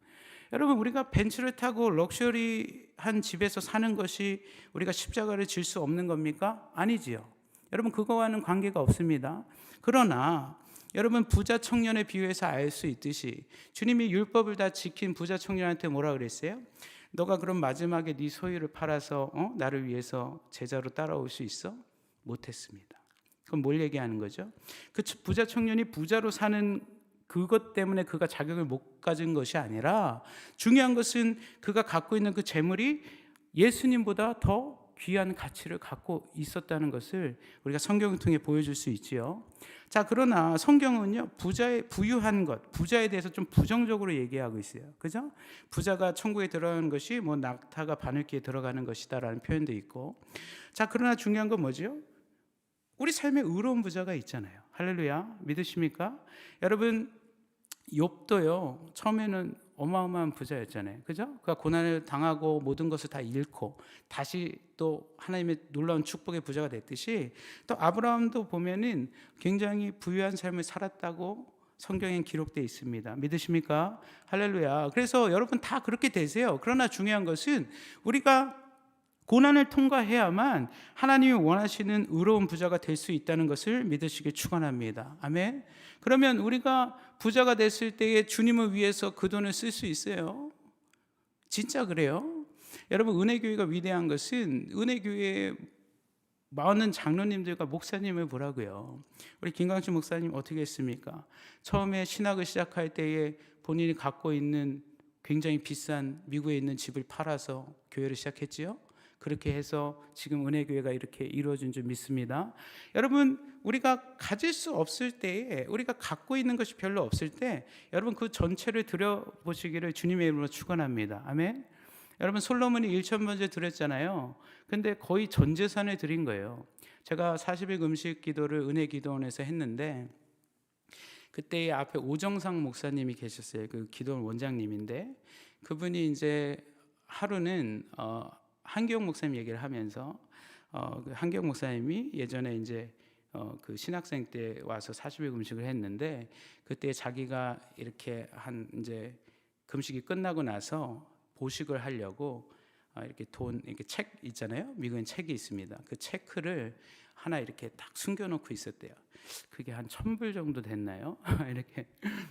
여러분 우리가 벤츠를 타고 럭셔리한 집에서 사는 것이 우리가 십자가를 질 수 없는 겁니까? 아니지요. 여러분 그거와는 관계가 없습니다. 그러나 여러분 부자 청년에 비유해서 알 수 있듯이 주님이 율법을 다 지킨 부자 청년한테 뭐라 그랬어요? 너가 그럼 마지막에 네 소유를 팔아서 나를 위해서 제자로 따라올 수 있어? 못했습니다. 그럼 뭘 얘기하는 거죠? 그 부자 청년이 부자로 사는 그것 때문에 그가 자격을 못 가진 것이 아니라 중요한 것은 그가 갖고 있는 그 재물이 예수님보다 더 귀한 가치를 갖고 있었다는 것을 우리가 성경을 통해 보여줄 수 있지요. 자, 그러나 성경은요, 부유한 것, 부자에 대해서 좀 부정적으로 얘기하고 있어요. 그죠? 부자가 천국에 들어가는 것이 뭐 낙타가 바늘기에 들어가는 것이다라는 표현도 있고. 자, 그러나 중요한 건 뭐죠? 우리 삶에 의로운 부자가 있잖아요. 할렐루야. 믿으십니까? 여러분, 욥도요, 처음에는 어마어마한 부자였잖아요. 그죠? 그가 고난을 당하고 모든 것을 다 잃고 다시 또 하나님의 놀라운 축복의 부자가 됐듯이 또 아브라함도 보면은 굉장히 부유한 삶을 살았다고 성경엔 기록되어 있습니다. 믿으십니까? 할렐루야. 그래서 여러분 다 그렇게 되세요. 그러나 중요한 것은 우리가 고난을 통과해야만 하나님이 원하시는 의로운 부자가 될 수 있다는 것을 믿으시길 축원합니다. 아멘. 그러면 우리가 부자가 됐을 때에 주님을 위해서 그 돈을 쓸 수 있어요? 진짜 그래요? 여러분 은혜교회가 위대한 것은 은혜교회에 많은 장로님들과 목사님을 보라고요. 우리 김광식 목사님 어떻게 했습니까? 처음에 신학을 시작할 때에 본인이 갖고 있는 굉장히 비싼 미국에 있는 집을 팔아서 교회를 시작했지요. 그렇게 해서 지금 은혜교회가 이렇게 이루어진 줄 믿습니다. 여러분 우리가 가질 수 없을 때에 우리가 갖고 있는 것이 별로 없을 때 여러분 그 전체를 드려보시기를 주님의 이름으로 축원합니다. 아멘. 여러분 솔로몬이 1,000번째 드렸잖아요. 근데 거의 전 재산을 드린 거예요. 제가 40일 금식 기도를 은혜기도원에서 했는데 그때 앞에 오정상 목사님이 계셨어요. 그 기도원 원장님인데 그분이 이제 하루는 한기영 목사님 얘기를 하면서 그 한기영 목사님이 예전에 이제 그 신학생 때 와서 40일 금식을 했는데 그때 자기가 이렇게 한 이제 금식이 끝나고 나서 보식을 하려고 이렇게 돈 이렇게 책 있잖아요. 미국엔 책이 있습니다. 그 체크를 하나 이렇게 딱 숨겨놓고 있었대요. 그게 한 1,000불 정도 됐나요? 이렇게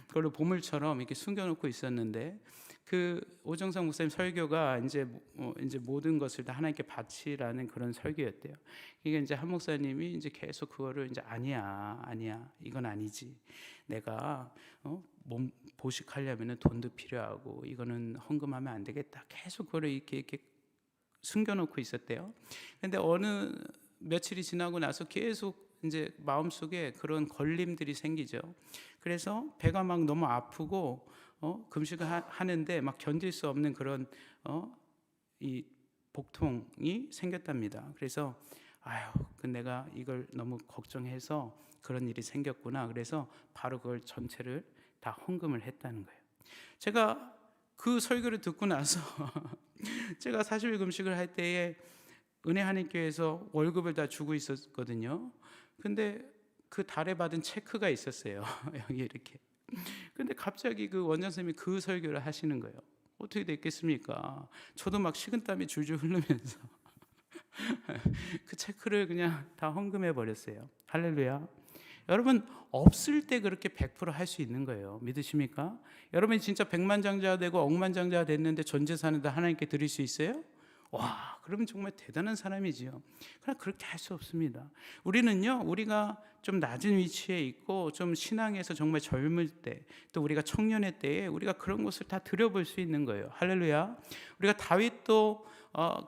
그걸로 보물처럼 이렇게 숨겨놓고 있었는데 그 오정상 목사님 설교가 이제 모든 것을 다 하나님께 바치라는 그런 설교였대요. 이게 이제 한 목사님이 이제 계속 그거를 이제 아니야 이건 아니지. 내가 몸 보식하려면은 돈도 필요하고 이거는 헌금하면 안 되겠다. 계속 그거를 이렇게 숨겨놓고 있었대요. 근데 어느 며칠이 지나고 나서 계속 이제 마음속에 그런 걸림들이 생기죠. 그래서 배가 막 너무 아프고 금식을 하는데 막 견딜 수 없는 그런 이 복통이 생겼답니다. 그래서 내가 이걸 너무 걱정해서 그런 일이 생겼구나. 그래서 바로 그걸 전체를 다 헌금을 했다는 거예요. 제가 그 설교를 듣고 나서 제가 40일 금식을 할 때에 은혜 하나님교회에서 월급을 다 주고 있었거든요. 근데 그 달에 받은 체크가 있었어요. 여기 이렇게. 근데 갑자기 그 원장 선생님이 그 설교를 하시는 거예요. 어떻게 됐겠습니까? 저도 막 식은땀이 줄줄 흐르면서 그 체크를 그냥 다 헌금해 버렸어요. 할렐루야. 여러분 없을 때 그렇게 100% 할 수 있는 거예요. 믿으십니까? 여러분이 진짜 백만장자가 되고 억만장자가 됐는데 전 재산을 다 하나님께 드릴 수 있어요? 와, 그러면 정말 대단한 사람이지요. 그러나 그렇게 할 수 없습니다. 우리는요, 우리가 좀 낮은 위치에 있고 좀 신앙에서 정말 젊을 때, 또 우리가 청년의 때에 우리가 그런 것을 다 들여볼 수 있는 거예요. 할렐루야. 우리가 다윗도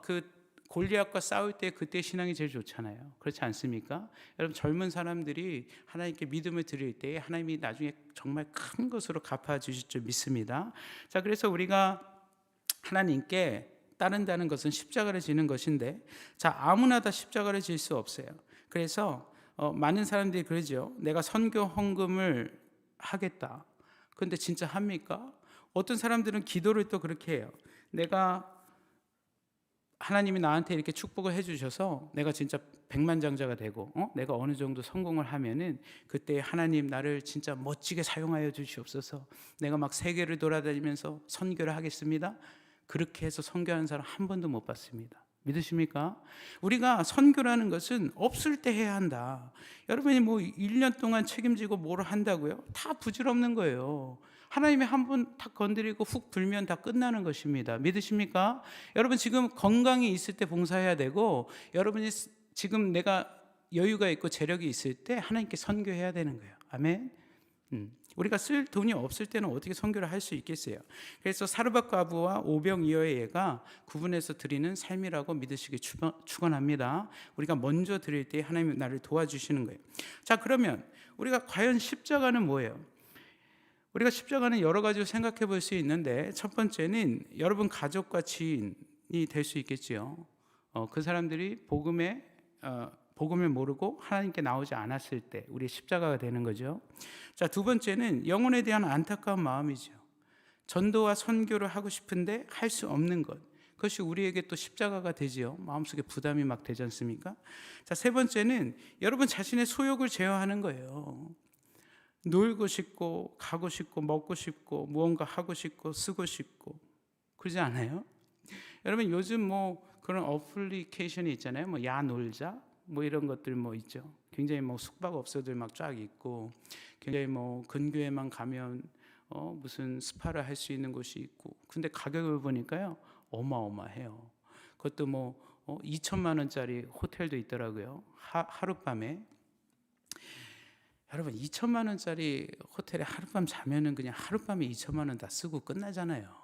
그 골리앗과 싸울 때 그때 신앙이 제일 좋잖아요. 그렇지 않습니까? 여러분, 젊은 사람들이 하나님께 믿음을 드릴 때 하나님이 나중에 정말 큰 것으로 갚아주실 줄 믿습니다. 자, 그래서 우리가 하나님께 따른다는 것은 십자가를 지는 것인데, 자, 아무나 다 십자가를 질 수 없어요. 그래서 많은 사람들이 그러죠. 내가 선교 헌금을 하겠다. 그런데 진짜 합니까? 어떤 사람들은 기도를 또 그렇게 해요. 내가 하나님이 나한테 이렇게 축복을 해주셔서 내가 진짜 백만장자가 되고 내가 어느 정도 성공을 하면은 그때 하나님 나를 진짜 멋지게 사용하여 주시옵소서. 내가 막 세계를 돌아다니면서 선교를 하겠습니다. 그렇게 해서 선교하는 사람 한 번도 못 봤습니다. 믿으십니까? 우리가 선교라는 것은 없을 때 해야 한다. 여러분이 뭐 1년 동안 책임지고 뭐를 한다고요? 다 부질없는 거예요. 하나님이 한 번 탁 건드리고 훅 불면 다 끝나는 것입니다. 믿으십니까? 여러분, 지금 건강이 있을 때 봉사해야 되고, 여러분이 지금 내가 여유가 있고 재력이 있을 때 하나님께 선교해야 되는 거예요. 아멘. 우리가 쓸 돈이 없을 때는 어떻게 선교를 할 수 있겠어요? 그래서 사르밧 과부와 오병이어의 예가 구분해서 드리는 삶이라고 믿으시기 축원합니다. 우리가 먼저 드릴 때 하나님이 나를 도와주시는 거예요. 자, 그러면 우리가 과연 십자가는 뭐예요? 우리가 십자가는 여러 가지로 생각해 볼 수 있는데, 첫 번째는 여러분 가족과 지인이 될 수 있겠지요. 그 사람들이 복음을 모르고 하나님께 나오지 않았을 때 우리 십자가가 되는 거죠. 자, 두 번째는 영혼에 대한 안타까운 마음이죠. 전도와 선교를 하고 싶은데 할 수 없는 것, 그것이 우리에게 또 십자가가 되지요. 마음속에 부담이 막 되지 않습니까? 자, 세 번째는 여러분 자신의 소욕을 제어하는 거예요. 놀고 싶고 가고 싶고 먹고 싶고 무언가 하고 싶고 쓰고 싶고, 그러지 않아요? 여러분, 요즘 뭐 그런 어플리케이션이 있잖아요. 뭐 야 놀자 뭐 이런 것들 뭐 있죠. 굉장히 뭐 숙박업소들 막 쫙 있고, 굉장히 뭐 근교에만 가면 무슨 스파를 할 수 있는 곳이 있고, 근데 가격을 보니까요 어마어마해요. 그것도 뭐 2천만 원짜리 호텔도 있더라고요. 하룻밤에. 여러분, 2천만 원짜리 호텔에 하룻밤 자면은 그냥 하룻밤에 2천만 원 다 쓰고 끝나잖아요.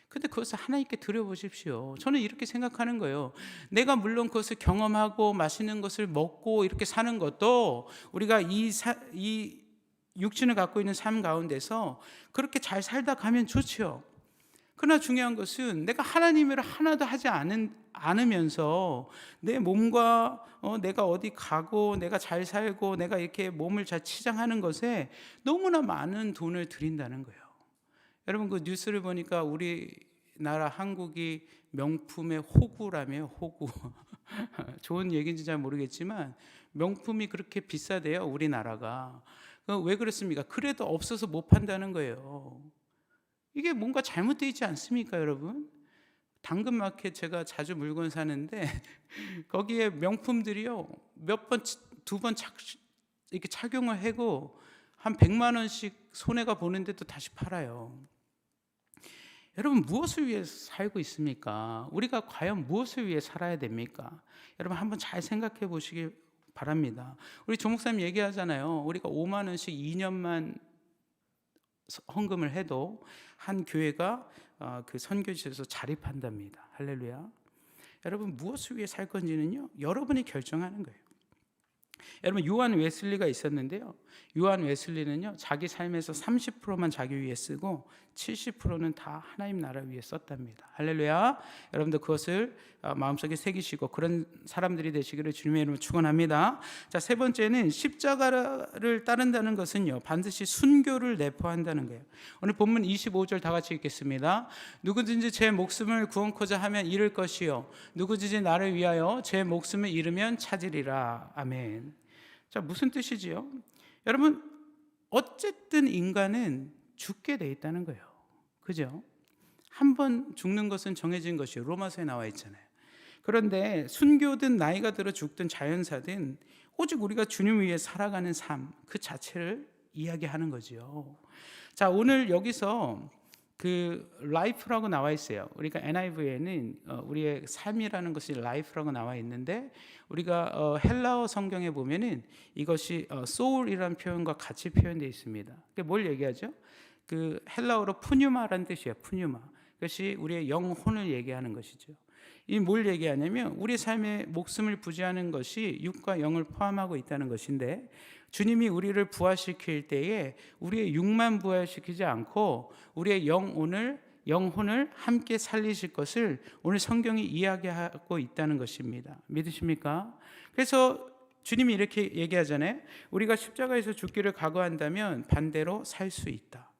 근데 그것을 하나님께 드려보십시오. 저는 이렇게 생각하는 거예요. 내가 물론 그것을 경험하고 맛있는 것을 먹고 이렇게 사는 것도 우리가 이 육신을 갖고 있는 삶 가운데서 그렇게 잘 살다 가면 좋죠. 그러나 중요한 것은 내가 하나님을 하나도 하지 않으면서 내 몸과 내가 어디 가고 내가 잘 살고 내가 이렇게 몸을 잘 치장하는 것에 너무나 많은 돈을 들인다는 거예요. 여러분, 그 뉴스를 보니까 우리나라 한국이 명품의 호구라며, 호구. 좋은 얘기인지 잘 모르겠지만 명품이 그렇게 비싸대요, 우리나라가. 왜 그렇습니까? 그래도 없어서 못 판다는 거예요. 이게 뭔가 잘못되어 있지 않습니까, 여러분? 당근마켓 제가 자주 물건 사는데 거기에 명품들이요 두 번 이렇게 착용을 하고 한 100만 원씩 손해가 보는데도 다시 팔아요. 여러분, 무엇을 위해 살고 있습니까? 우리가 과연 무엇을 위해 살아야 됩니까? 여러분, 한번 잘 생각해 보시기 바랍니다. 우리 조목사님 얘기하잖아요. 우리가 5만 원씩 2년만 헌금을 해도 한 교회가 그 선교지에서 자립한답니다. 할렐루야. 여러분, 무엇을 위해 살 건지는요 여러분이 결정하는 거예요. 여러분, 요한 웨슬리가 있었는데요, 요한 웨슬리는요 자기 삶에서 30%만 자기 위해 쓰고 70%는 다 하나님 나라 위해 썼답니다. 할렐루야. 여러분도 그것을 마음속에 새기시고 그런 사람들이 되시기를 주님의 이름으로 축원합니다. 자, 세 번째는 십자가를 따른다는 것은요 반드시 순교를 내포한다는 거예요. 오늘 본문 25절 다 같이 읽겠습니다. 누구든지 제 목숨을 구원코자 하면 잃을 것이요 누구든지 나를 위하여 제 목숨을 잃으면 찾으리라. 아멘. 자, 무슨 뜻이지요? 여러분, 어쨌든 인간은 죽게 돼 있다는 거예요. 그죠? 한 번 죽는 것은 정해진 것이요, 로마서에 나와 있잖아요. 그런데 순교든 나이가 들어 죽든 자연사든 오직 우리가 주님 위해 살아가는 삶 그 자체를 이야기하는 거지요. 자, 오늘 여기서 그 life라고 나와 있어요. 그러니까 NIV에는 우리의 삶이라는 것이 life라고 나와 있는데 우리가 헬라어 성경에 보면은 이것이 soul이라는 표현과 같이 표현되어 있습니다. 그게 뭘 얘기하죠? 그 헬라어로 푸뉴마라는 뜻이에요. 푸뉴마. 그것이 우리의 영혼을 얘기하는 것이죠. 이 뭘 얘기하냐면 우리 삶의 목숨을 부지하는 것이 육과 영을 포함하고 있다는 것인데 주님이 우리를 부활시킬 때에 우리의 육만 부활시키지 않고 우리의 영혼을 함께 살리실 것을 오늘 성경이 이야기하고 있다는 것입니다. 믿으십니까? 그래서 주님이 이렇게 얘기하잖아요. 우리가 십자가에서 죽기를 각오한다면 반대로 살 수 있다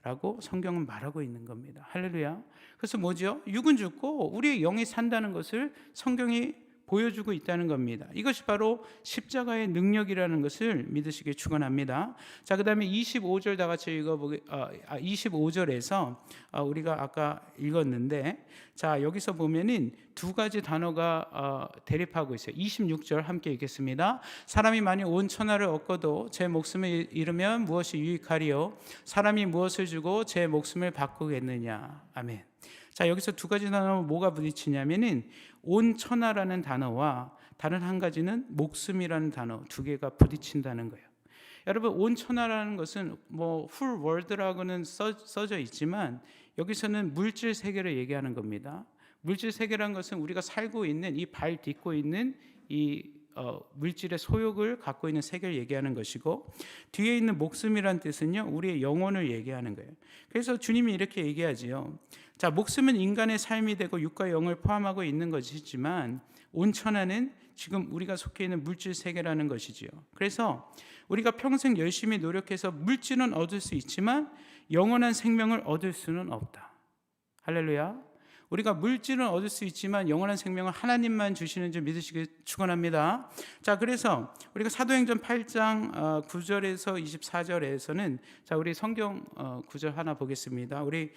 라고 성경은 말하고 있는 겁니다. 할렐루야. 그래서 뭐죠? 육은 죽고 우리의 영이 산다는 것을 성경이 보여주고 있다는 겁니다. 이것이 바로 십자가의 능력이라는 것을 믿으시길 축원합니다. 자, 그다음에 25절 다 같이 읽어보게. 25절에서 우리가 아까 읽었는데, 자 여기서 보면은 두 가지 단어가 대립하고 있어요. 26절 함께 읽겠습니다. 사람이 만일 온 천하를 얻고도 제 목숨을 잃으면 무엇이 유익하리요? 사람이 무엇을 주고 제 목숨을 바꾸겠느냐? 아멘. 자, 여기서 두 가지 단어 뭐가 부딪히냐면은 온 천하라는 단어와 다른 한 가지는 목숨이라는 단어 두 개가 부딪힌다는 거예요. 여러분, 온 천하라는 것은 뭐 full world라고는 써져 있지만 여기서는 물질 세계를 얘기하는 겁니다. 물질 세계라는 것은 우리가 살고 있는 이 발 딛고 있는 이 물질의 소욕을 갖고 있는 세계를 얘기하는 것이고, 뒤에 있는 목숨이란 뜻은요 우리의 영혼을 얘기하는 거예요. 그래서 주님이 이렇게 얘기하지요. 자, 목숨은 인간의 삶이 되고 육과 영을 포함하고 있는 것이지만 온천하는 지금 우리가 속해 있는 물질 세계라는 것이지요. 그래서 우리가 평생 열심히 노력해서 물질은 얻을 수 있지만 영원한 생명을 얻을 수는 없다. 할렐루야. 우리가 물질은 얻을 수 있지만 영원한 생명은 하나님만 주시는 줄 믿으시길 축원합니다. 자, 그래서 우리가 사도행전 8장 9절에서 24절에서는 자, 우리 성경 구절 하나 보겠습니다. 우리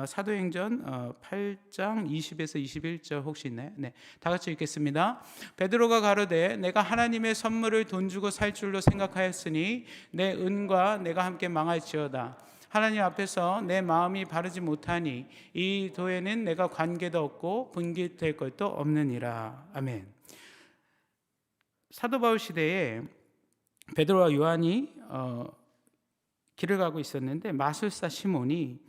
사도행전 8장 20에서 21절 혹시 있나요? 네, 다 같이 읽겠습니다. 베드로가 가로되 내가 하나님의 선물을 돈 주고 살 줄로 생각하였으니 내 은과 내가 함께 망할지어다. 하나님 앞에서 내 마음이 바르지 못하니 이 도에는 내가 관계도 없고 분깃될 것도 없느니라. 아멘. 사도 바울 시대에 베드로와 요한이 길을 가고 있었는데 마술사 시몬이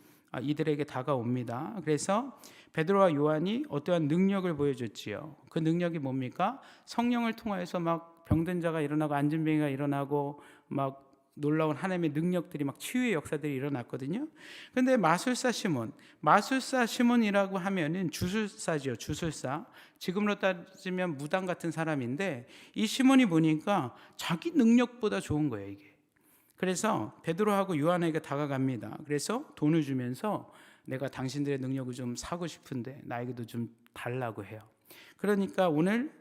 이들에게 다가옵니다. 그래서 베드로와 요한이 어떠한 능력을 보여줬지요. 그 능력이 뭡니까? 성령을 통하여서 막 병든 자가 일어나고 앉은 병이가 일어나고 막 놀라운 하나님의 능력들이 막 치유의 역사들이 일어났거든요. 그런데 마술사 시몬이라고 하면은 주술사죠. 주술사. 지금으로 따지면 무당 같은 사람인데 이 시몬이 보니까 자기 능력보다 좋은 거예요, 이게. 그래서 베드로하고 요한에게 다가갑니다. 그래서 돈을 주면서 내가 당신들의 능력을 좀 사고 싶은데 나에게도 좀 달라고 해요. 그러니까 오늘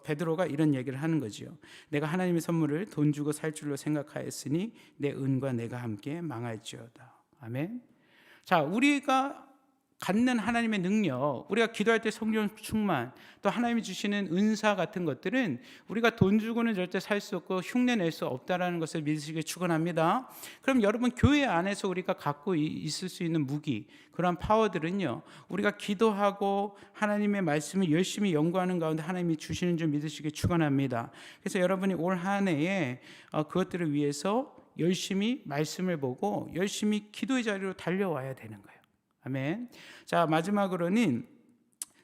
베드로가 이런 얘기를 하는 거지요. 내가 하나님의 선물을 돈 주고 살 줄로 생각하였으니 내 은과 내가 함께 망할지어다. 아멘. 자, 우리가 갖는 하나님의 능력, 우리가 기도할 때 성령 충만, 또 하나님이 주시는 은사 같은 것들은 우리가 돈 주고는 절대 살 수 없고 흉내낼 수 없다라는 것을 믿으시길 축원합니다. 그럼 여러분, 교회 안에서 우리가 갖고 있을 수 있는 무기, 그러한 파워들은요 우리가 기도하고 하나님의 말씀을 열심히 연구하는 가운데 하나님이 주시는 줄 믿으시길 축원합니다. 그래서 여러분이 올 한 해에 그것들을 위해서 열심히 말씀을 보고 열심히 기도의 자리로 달려와야 되는 거예요. 아멘. 자, 마지막으로는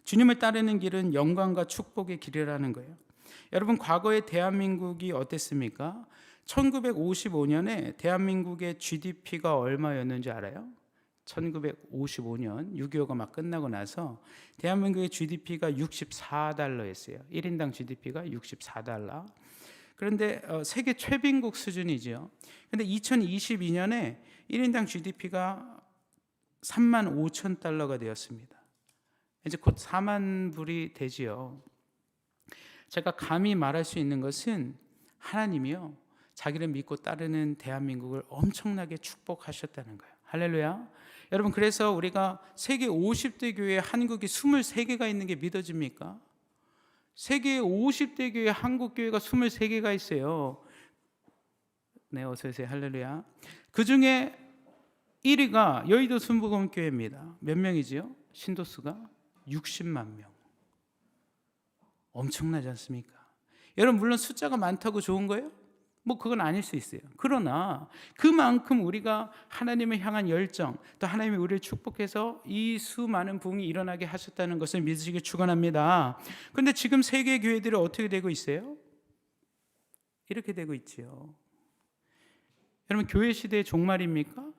주님을 따르는 길은 영광과 축복의 길이라는 거예요. 여러분, 과거의 대한민국이 어땠습니까? 1955년에 대한민국의 GDP가 얼마였는지 알아요? 1955년 6.25가 막 끝나고 나서 대한민국의 GDP가 64달러였어요. 1인당 GDP가 64달러. 그런데 세계 최빈국 수준이죠. 그런데 2022년에 1인당 GDP가 3만 5천 달러가 되었습니다. 이제 곧 4만 불이 되지요. 제가 감히 말할 수 있는 것은 하나님이요 자기를 믿고 따르는 대한민국을 엄청나게 축복하셨다는 거예요. 할렐루야. 여러분, 그래서 우리가 세계 50대 교회 한국이 23개가 있는 게 믿어집니까? 세계 50대 교회 한국 교회가 23개가 있어요. 네, 어서 오세요. 할렐루야. 그 중에 1위가 여의도 순복음교회입니다. 몇 명이지요? 신도수가 60만 명. 엄청나지 않습니까? 여러분, 물론 숫자가 많다고 좋은 거예요? 뭐 그건 아닐 수 있어요. 그러나 그만큼 우리가 하나님을 향한 열정, 또 하나님이 우리를 축복해서 이 수많은 부흥이 일어나게 하셨다는 것을 믿으시길 축원합니다. 그런데 지금 세계 교회들이 어떻게 되고 있어요? 이렇게 되고 있지요. 여러분, 교회 시대의 종말입니까?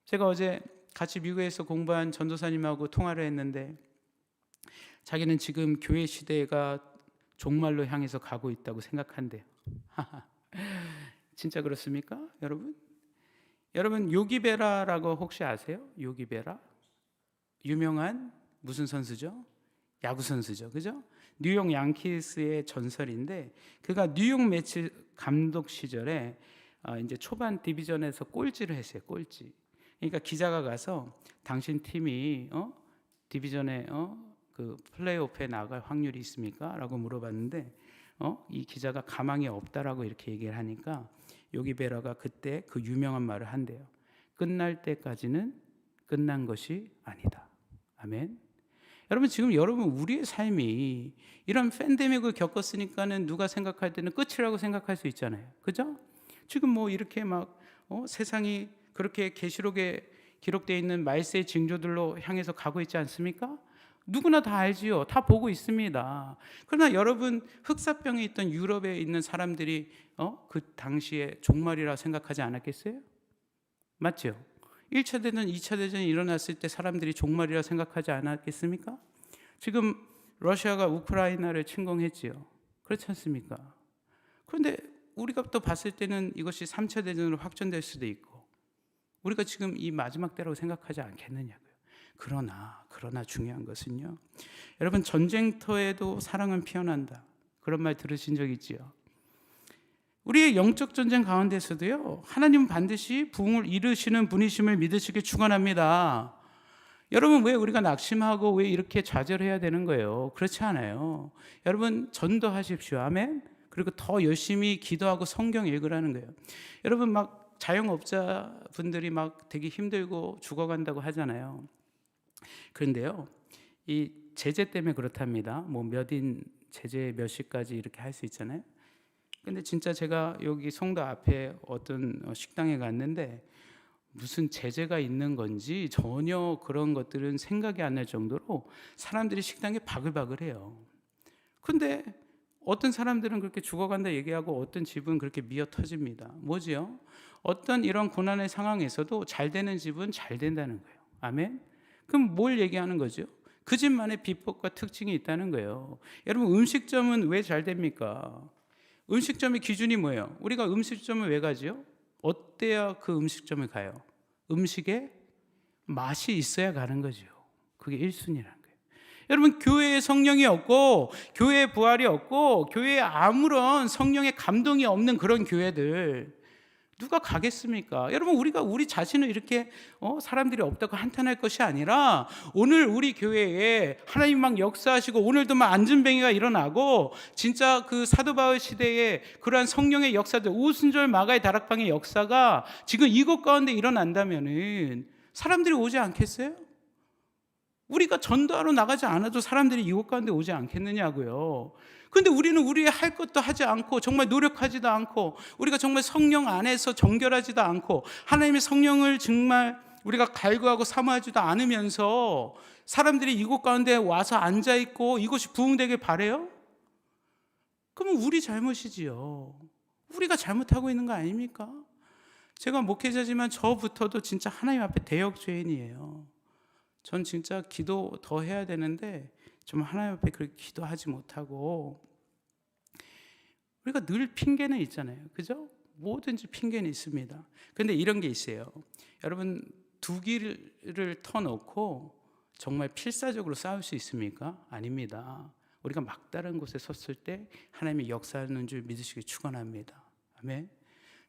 제가 어제 같이 미국에서 공부한 전도사님하고 통화를 했는데 자기는 지금 교회 시대가 종말로 향해서 가고 있다고 생각한대요. 진짜 그렇습니까, 여러분? 여러분, 요기베라라고 혹시 아세요? 요기베라? 유명한 무슨 선수죠? 야구 선수죠, 그죠? 뉴욕 양키스의 전설인데, 그가 뉴욕 매치 감독 시절에 이제 초반 디비전에서 꼴찌를 했어요, 꼴찌. 그러니까 기자가 가서 당신 팀이 디비전에 그 플레이오프에 나갈 확률이 있습니까? 라고 물어봤는데 이 기자가 가망이 없다라고 이렇게 얘기를 하니까 요기베라가 그때 그 유명한 말을 한대요. 끝날 때까지는 끝난 것이 아니다. 아멘. 여러분, 지금 우리의 삶이 이런 팬데믹을 겪었으니까는 누가 생각할 때는 끝이라고 생각할 수 있잖아요. 그죠? 지금 뭐 이렇게 막 세상이 그렇게 계시록에 기록되어 있는 말세의 징조들로 향해서 가고 있지 않습니까? 누구나 다 알지요. 다 보고 있습니다. 그러나 여러분, 흑사병에 있던 유럽에 있는 사람들이 그 당시에 종말이라 생각하지 않았겠어요? 맞죠? 1차 대전, 2차 대전이 일어났을 때 사람들이 종말이라 생각하지 않았겠습니까? 지금 러시아가 우크라이나를 침공했지요. 그렇지 않습니까? 그런데 우리가 또 봤을 때는 이것이 3차 대전으로 확전될 수도 있고 우리가 지금 이 마지막 때라고 생각하지 않겠느냐고요. 그러나 중요한 것은요, 여러분, 전쟁터에도 사랑은 피어난다. 그런 말 들으신 적 있지요? 우리의 영적 전쟁 가운데서도요, 하나님은 반드시 부흥을 이루시는 분이심을 믿으시길 축원합니다. 여러분, 왜 우리가 낙심하고 왜 이렇게 좌절해야 되는 거예요? 그렇지 않아요. 여러분, 전도하십시오. 아멘. 그리고 더 열심히 기도하고 성경 읽으라는 거예요. 여러분, 막 자영업자분들이 막 되게 힘들고 죽어간다고 하잖아요. 그런데요, 이 제재 때문에 그렇답니다. 뭐 몇인 제재 몇 시까지 이렇게 할 수 있잖아요. 근데 진짜 제가 여기 송도 앞에 어떤 식당에 갔는데 무슨 제재가 있는 건지 전혀 그런 것들은 생각이 안 날 정도로 사람들이 식당에 바글바글해요. 근데 어떤 사람들은 그렇게 죽어간다 얘기하고 어떤 집은 그렇게 미어 터집니다. 뭐지요? 어떤 이런 고난의 상황에서도 잘 되는 집은 잘 된다는 거예요. 아멘. 그럼 뭘 얘기하는 거죠? 그 집만의 비법과 특징이 있다는 거예요. 여러분, 음식점은 왜 잘 됩니까? 음식점의 기준이 뭐예요? 우리가 음식점을 왜 가죠? 어때야 그 음식점을 가요? 음식에 맛이 있어야 가는 거죠. 그게 1순위라는 거예요. 여러분, 교회에 성령이 없고 교회에 부활이 없고 교회에 아무런 성령의 감동이 없는 그런 교회들 누가 가겠습니까? 여러분, 우리 자신을 이렇게 사람들이 없다고 한탄할 것이 아니라 오늘 우리 교회에 하나님 막 역사하시고 오늘도 막 안전뱅이가 일어나고 진짜 그 사도 바울 시대에 그러한 성령의 역사들, 오순절 마가의 다락방의 역사가 지금 이곳 가운데 일어난다면은 사람들이 오지 않겠어요? 우리가 전도하러 나가지 않아도 사람들이 이곳 가운데 오지 않겠느냐고요. 그런데 우리는 우리의 할 것도 하지 않고 정말 노력하지도 않고 우리가 정말 성령 안에서 정결하지도 않고 하나님의 성령을 정말 우리가 갈구하고 사모하지도 않으면서 사람들이 이곳 가운데 와서 앉아있고 이곳이 부흥되길 바라요? 그러면 우리 잘못이지요. 우리가 잘못하고 있는 거 아닙니까? 제가 목회자지만 저부터도 진짜 하나님 앞에 대역 죄인이에요. 전 진짜 기도 더 해야 되는데 좀 하나님 앞에 그렇게 기도하지 못하고 우리가 늘 핑계는 있잖아요. 그죠? 뭐든지 핑계는 있습니다. 그런데 이런 게 있어요. 여러분, 두 길을 터놓고 정말 필사적으로 싸울 수 있습니까? 아닙니다. 우리가 막다른 곳에 섰을 때 하나님이 역사하는 줄 믿으시기 축원합니다. 아멘.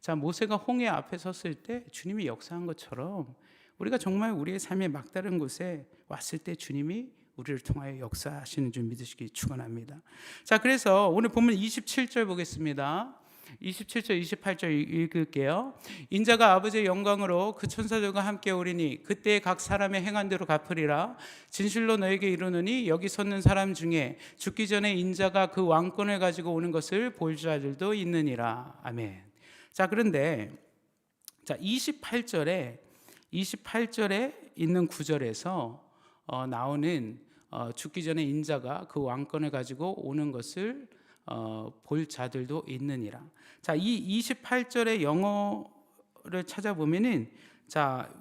자, 모세가 홍해 앞에 섰을 때 주님이 역사한 것처럼 우리가 정말 우리의 삶의 막다른 곳에 왔을 때 주님이 우리를 통하여 역사하시는 줄 믿으시기 축원합니다. 자, 그래서 오늘 본문 27절 보겠습니다. 27절 28절 읽을게요. 인자가 아버지의 영광으로 그 천사들과 함께 오리니 그때 각 사람의 행한 대로 갚으리라. 진실로 너에게 이르노니 여기 섰는 사람 중에 죽기 전에 인자가 그 왕권을 가지고 오는 것을 볼 자들도 있느니라. 아멘. 자, 그런데 28절에 있는 구절에서 나오는 죽기 전에 인자가 그 왕권을 가지고 오는 것을 볼 자들도 있느니라. 자, 이 28절의 영어를 찾아보면은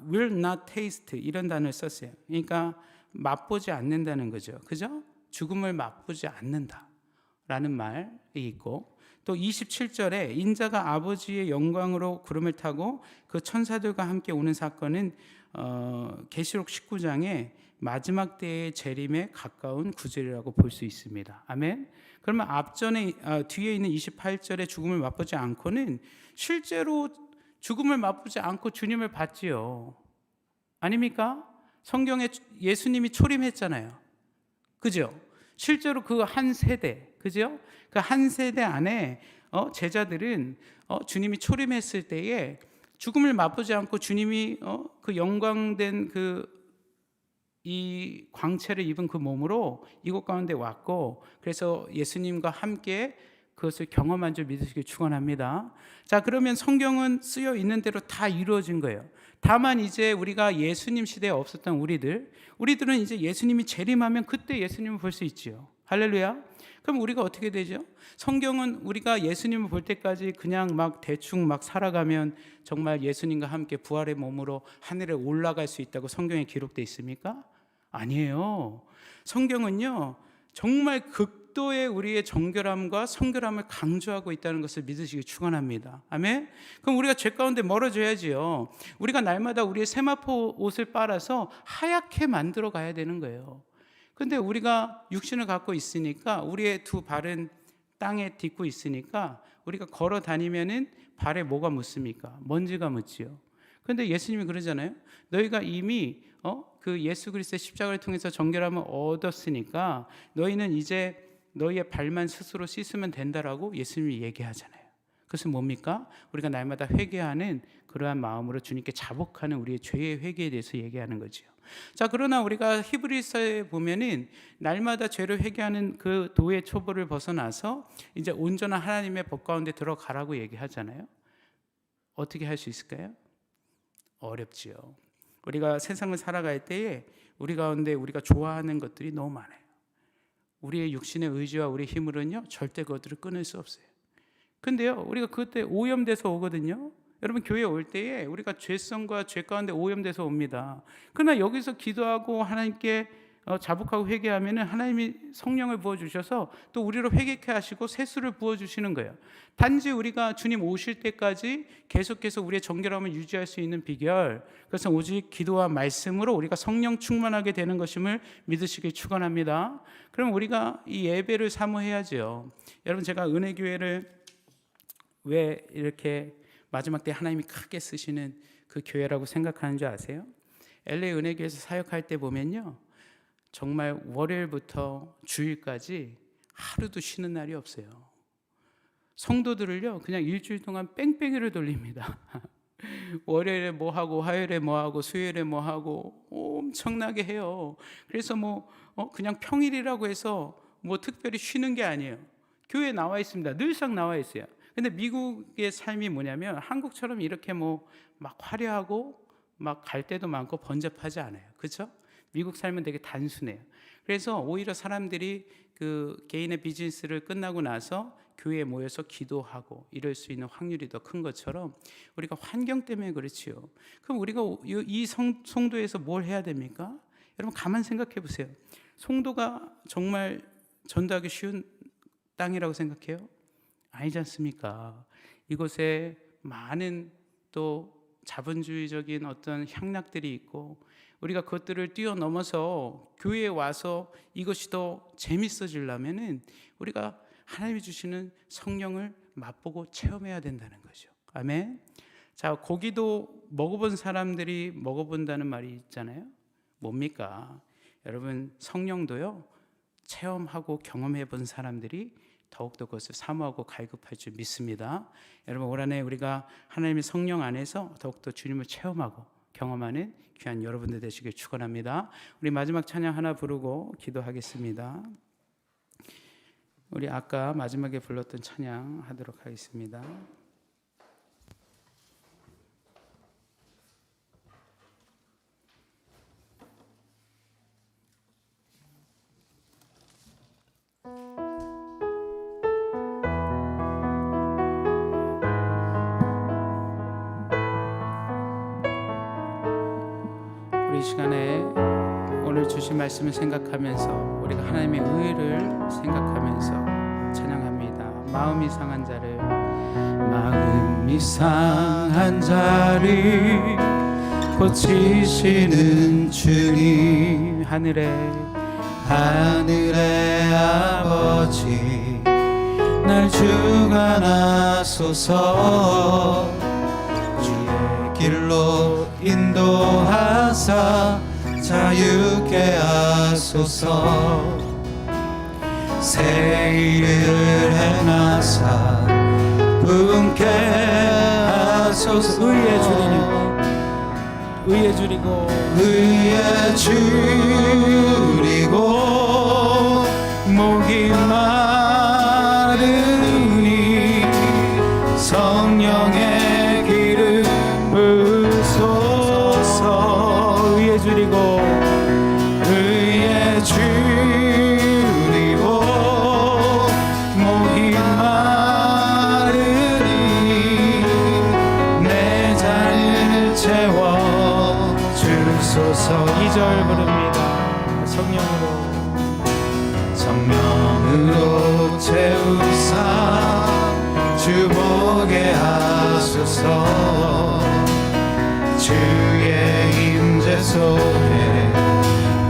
will not taste 이런 단어를 썼어요. 그러니까 맛보지 않는다는 거죠. 그죠? 죽음을 맛보지 않는다라는 말이 있고, 또 27절에 인자가 아버지의 영광으로 구름을 타고 그 천사들과 함께 오는 사건은 계시록 19장의 마지막 때의 재림에 가까운 구절이라고 볼 수 있습니다. 아멘. 그러면 뒤에 있는 28절에 죽음을 맛보지 않고는 실제로 죽음을 맛보지 않고 주님을 봤지요. 아닙니까? 성경에 예수님이 초림했잖아요. 그죠? 실제로 그 한 세대, 그죠? 그 한 세대 안에 제자들은 주님이 초림했을 때에 죽음을 맛보지 않고 주님이 그 영광된 이 광채를 입은 그 몸으로 이곳 가운데 왔고, 그래서 예수님과 함께 그것을 경험한 줄 믿으시길 축원합니다. 자, 그러면 성경은 쓰여 있는 대로 다 이루어진 거예요. 다만 이제 우리가 예수님 시대에 없었던 우리들은 이제 예수님이 재림하면 그때 예수님을 볼 수 있지요. 할렐루야. 그럼 우리가 어떻게 되죠? 성경은 우리가 예수님을 볼 때까지 그냥 막 대충 막 살아가면 정말 예수님과 함께 부활의 몸으로 하늘에 올라갈 수 있다고 성경에 기록되어 있습니까? 아니에요. 성경은요, 정말 극도의 우리의 정결함과 성결함을 강조하고 있다는 것을 믿으시기 축원합니다. 아멘. 그럼 우리가 죄 가운데 멀어져야지요. 우리가 날마다 우리의 세마포 옷을 빨아서 하얗게 만들어 가야 되는 거예요. 근데 우리가 육신을 갖고 있으니까, 우리의 두 발은 땅에 딛고 있으니까 우리가 걸어 다니면은 발에 뭐가 묻습니까? 먼지가 묻지요. 근데 예수님이 그러잖아요. 너희가 이미 그 예수 그리스도의 십자가를 통해서 정결함을 얻었으니까 너희는 이제 너희의 발만 스스로 씻으면 된다라고 예수님이 얘기하잖아요. 그것은 뭡니까? 우리가 날마다 회개하는 그러한 마음으로 주님께 자복하는 우리의 죄의 회개에 대해서 얘기하는 거죠. 자, 그러나 우리가 히브리서에 보면은 날마다 죄를 회개하는 그 도의 초보를 벗어나서 이제 온전한 하나님의 법 가운데 들어가라고 얘기하잖아요. 어떻게 할 수 있을까요? 어렵지요. 우리가 세상을 살아갈 때에 우리 가운데 우리가 좋아하는 것들이 너무 많아요. 우리의 육신의 의지와 우리의 힘으로는요 절대 그것들을 끊을 수 없어요. 근데요, 우리가 그때 오염돼서 오거든요. 여러분, 교회에 올 때에 우리가 죄성과 죄 가운데 오염돼서 옵니다. 그러나 여기서 기도하고 하나님께 자복하고 회개하면 하나님이 성령을 부어주셔서 또 우리로 회개케 하시고 세수를 부어주시는 거예요. 단지 우리가 주님 오실 때까지 계속해서 우리의 정결함을 유지할 수 있는 비결, 그것은 오직 기도와 말씀으로 우리가 성령 충만하게 되는 것임을 믿으시길 축원합니다. 그럼 우리가 이 예배를 사모해야죠. 여러분, 제가 은혜교회를 왜 이렇게 마지막 때 하나님이 크게 쓰시는 그 교회라고 생각하는 줄 아세요? LA 은혜교회에서 사역할 때 보면요, 정말 월요일부터 주일까지 하루도 쉬는 날이 없어요. 성도들을요 그냥 일주일 동안 뺑뺑이를 돌립니다. 월요일에 뭐 하고, 화요일에 뭐 하고, 수요일에 뭐 하고 엄청나게 해요. 그래서 그냥 평일이라고 해서 뭐 특별히 쉬는 게 아니에요. 교회에 나와 있습니다. 늘상 나와 있어요. 근데 미국의 삶이 뭐냐면 한국처럼 이렇게 막 화려하고 막 갈 때도 많고 번잡하지 않아요. 그렇죠? 미국 삶은 되게 단순해요. 그래서 오히려 사람들이 그 개인의 비즈니스를 끝나고 나서 교회에 모여서 기도하고 이럴 수 있는 확률이 더 큰 것처럼 우리가 환경 때문에 그렇지요. 그럼 우리가 이 송도에서 뭘 해야 됩니까? 여러분, 가만 생각해 보세요. 송도가 정말 전도하기 쉬운 땅이라고 생각해요? 아니지 않습니까? 이곳에 많은 또 자본주의적인 어떤 향락들이 있고, 우리가 그것들을 뛰어넘어서 교회에 와서 이것이 더 재밌어지려면은 우리가 하나님이 주시는 성령을 맛보고 체험해야 된다는 거죠. 아멘. 자, 고기도 먹어본 사람들이 먹어본다는 말이 있잖아요. 뭡니까? 여러분, 성령도요 체험하고 경험해 본 사람들이 더욱더 그것을 사모하고 갈급할 줄 믿습니다. 여러분, 올 한해 우리가 하나님의 성령 안에서 더욱더 주님을 체험하고 경험하는 귀한 여러분들 되시길 축원합니다. 우리 마지막 찬양 하나 부르고 기도하겠습니다. 우리 아까 마지막에 불렀던 찬양 하도록 하겠습니다. 우리 이 시간에 오늘 주신 말씀을 생각하면서 우리가 하나님의 의를 생각하면서 찬양합니다. 마음이 상한 자를 고치시는 주님, 하늘의 아버지 날 주관하소서. 주의 길로 인도하사 자유케 하소서. 새 일을 행하사 부흥케 하소서. 의에 줄이고 목이 마르니 성령의 기름 부소서. 의에 줄이고 목이 마르니 내 잔을 채워 주소서. 2절 부릅니다. 성령으로 채우사 주 보게 하소서. 주의 임재 속에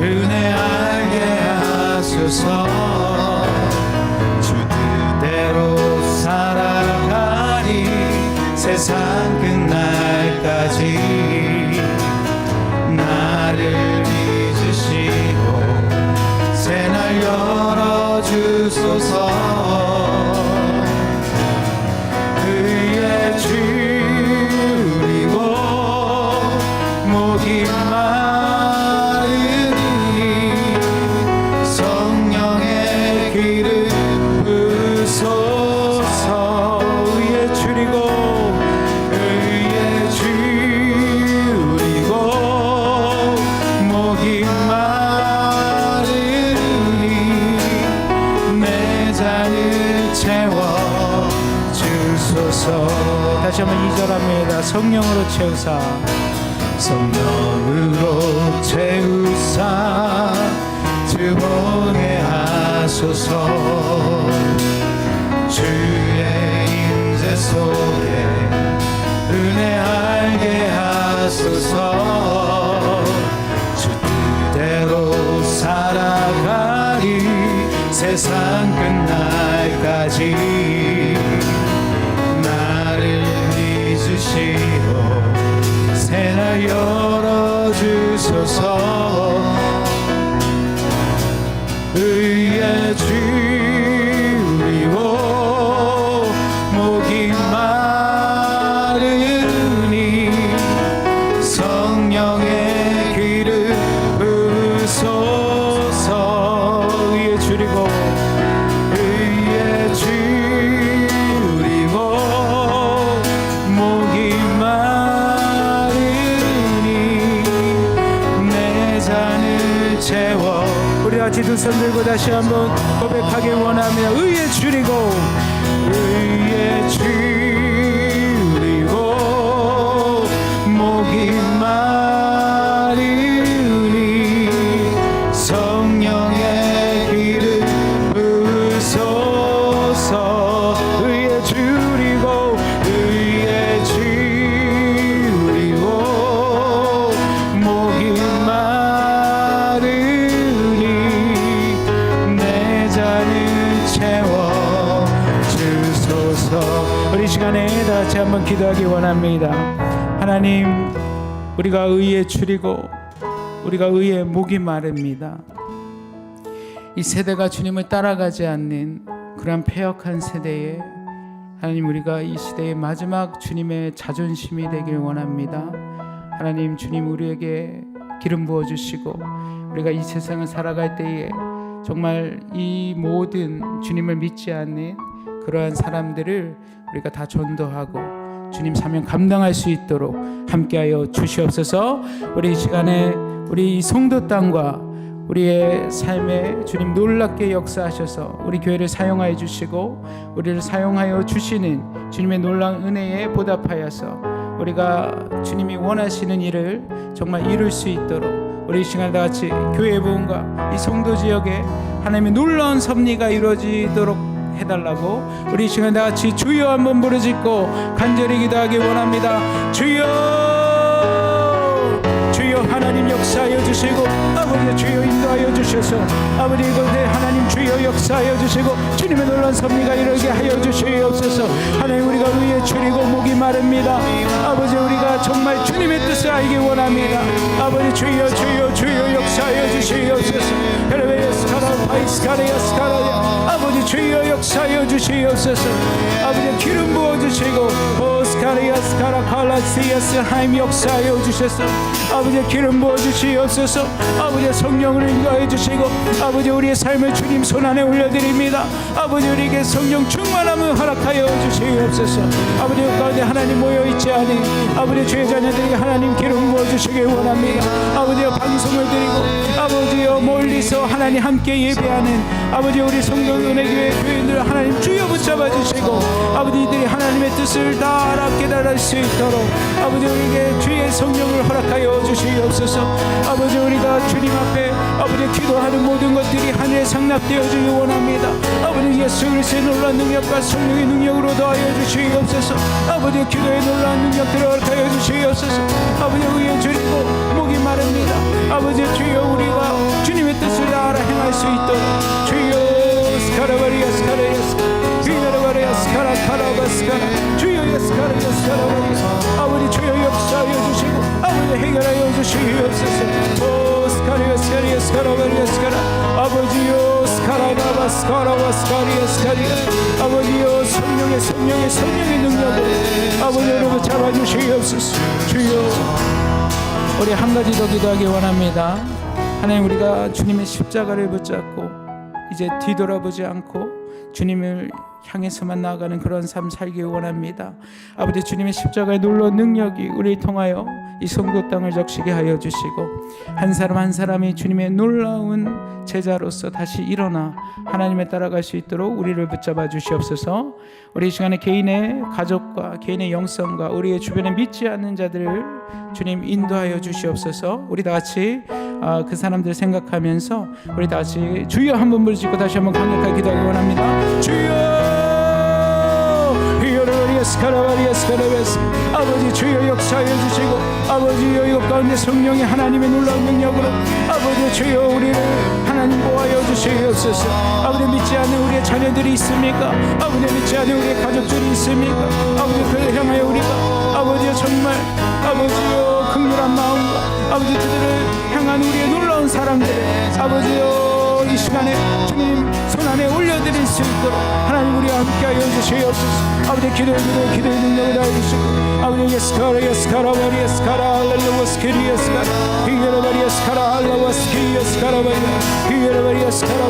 은혜 알게 하소서. 주 뜻대로 살아가리 세상 끝날까지. 나를 잊으시고 새날 열어주소서. 의에 줄이고 목이 마르니 성령의 기름 부소서. 의에 줄이고 목이 마르니 내 잔을 채워 주소서. 다시 한번 2절 합니다. 성령으로 채우사 주 보게 하소서. 주의 임재 속에 은혜 알게 하소서. 주 뜻대로 살아가리 세상 끝날까지. 나를 잊으시고 새날 열어주소서. 의에 줄이고 목이 마르니 성령의 기름 부소서. 의에 줄이고 목이 마르니 내 잔을 채워. 우리 같이 두 손 들고 다시 한번 고백하길 원합니다. 의에 줄이고 목이 마르니 성령의 기름 부소서. 의에 줄이고 목이 마르니 내 잔을 채워 주소서. 우리 시간에 다 같이 한번 기도하기 원합니다. 하나님, 우리가 의에 줄이고 우리가 의에 목이 마릅니다. 이 세대가 주님을 따라가지 않는 그러한 패역한 세대에 하나님, 우리가 이 시대의 마지막 주님의 자존심이 되길 원합니다. 하나님, 주님 우리에게 기름 부어주시고 우리가 이 세상을 살아갈 때에 정말 이 모든 주님을 믿지 않는 그러한 사람들을 우리가 다 전도하고 주님 사명 감당할 수 있도록 함께하여 주시옵소서. 우리 이 시간에 우리 이 송도 땅과 우리의 삶에 주님 놀랍게 역사하셔서 우리 교회를 사용하여 주시고 우리를 사용하여 주시는 주님의 놀라운 은혜에 보답하여서 우리가 주님이 원하시는 일을 정말 이룰 수 있도록 우리 이 시간 다 같이 교회 부흥과 이 송도 지역에 하나님의 놀라운 섭리가 이루어지도록 해달라고 우리 이 시간 다 같이 주여 한번 부르짖고 간절히 기도하기 원합니다. 주여, 주여 하나님 역사하여 주시고 아버지 주여 인도하여 주셔서 아버지 이곳에 하나님 주여 역사하여 주시고 주님의 놀라운 섭리가 이루게 하여 주시옵소서. 하나님, 우리가 위에 줄이고 목이 마릅니다. 아버지, 우리가 정말 주님의 뜻을 알기 원합니다. 아버지 주여, 주여, 주여 역사하여 주시옵소서. 아버지 주여 역사하여 주시옵소서. 아버지 기름 부어주시고 오스카리아스카라 칼라시아스 하임 역사하여 주셔서 아버지 기름 부어주시옵소서. 아버지 성령을 인도하여 주시고 아버지 우리의 삶을 주님 손안에 올려드립니다. 아버지 우리에게 성령 충만함을 허락하여 주시옵소서. 아버지 가운데 하나님 모여있지 않은 아버지 주의 자녀들에게 하나님 기름 부어주시길 원합니다. 아버지여 방송을 드리고 아버지여 멀리서 하나님 함께 예배하는 아버지 우리 성도은혜교회 교인들 하나님 주여 붙잡아 주시고 아버지 이들이 하나님의 뜻을 다 알아 깨달을 수 있도록 아버지 우리에게 주의 성령을 허락하여 주시옵소서. 아버지 우리가 주님 앞에 아버지 기도하는 모든 것들이 하늘에 상납되어지기 원합니다. 아버지 예수 그리스도의 놀라운 능력과 성령의 능력으로 더하여 주시옵소서. 아버지 기도의 놀라운 능력들을 허락하여 주시옵소서. 아버지 의에 줄이고 목이 마릅니다. 아버지 주여 우리가 주님의 뜻을 다 알아 행할 수 있도록 주여 스카라바리아 스카라야스 비나라바리아 스카라 카라바스카라 주여 예스카라야 스카라바리아 아버지 주여 역사하여 주시고 아버지 해결하여 주시옵소서. 오 스카리아 스카리아 스카라바리아 스카라 아버지여 스카라바바 스카라바 스카리아 스카리아 아버지여 성령의 능력으로 아버지 여러분 잡아주시옵소서. 주여 우리 한 가지 더 기도하기 원합니다. 하나님, 우리가 주님의 십자가를 붙잡고 이제 뒤돌아보지 않고 주님을 향해서만 나아가는 그런 삶 살기 원합니다. 아버지 주님의 십자가의 놀라운 능력이 우리를 통하여 이 송도 땅을 적시게 하여 주시고 한 사람 한 사람이 주님의 놀라운 제자로서 다시 일어나 하나님에 따라갈 수 있도록 우리를 붙잡아 주시옵소서. 우리 이 시간에 개인의 가족과 개인의 영성과 우리의 주변에 믿지 않는 자들을 주님 인도하여 주시옵소서. 우리 다 같이 그 사람들 생각하면서 우리 다 같이 주여 한번 부르짖고 다시 한번 강력하게 기도하기 원합니다. 주여 아버지 주여 역사해 주시고 아버지여 이것 가운데 성령의 하나님의 놀라운 능력으로 아버지 주여 우리를 하나님 모아여 주시옵소서. 아버지 믿지 않는 우리의 자녀들이 있습니까? 아버지 믿지 않는 우리의 가족들이 있습니까? 아버지 그를 향하여 우리가 아버지여 정말 아버지여 긍휼한 마음과 아버지 그들을 향한 우리의 놀라운 사랑들을 아버지여 이 시간에 주님 손안에 올려드릴 수 있도록 하나님 우리와 함께하여 주시옵소서. 아버지 기도의 능력을 다해주시고 아버지 예스카라 바리 예스카라 할렐루야 스키리 예스카라 히게라 바리 예스카라 할렐루야 스키리 예스카라 바리 히게라 바리 예스카라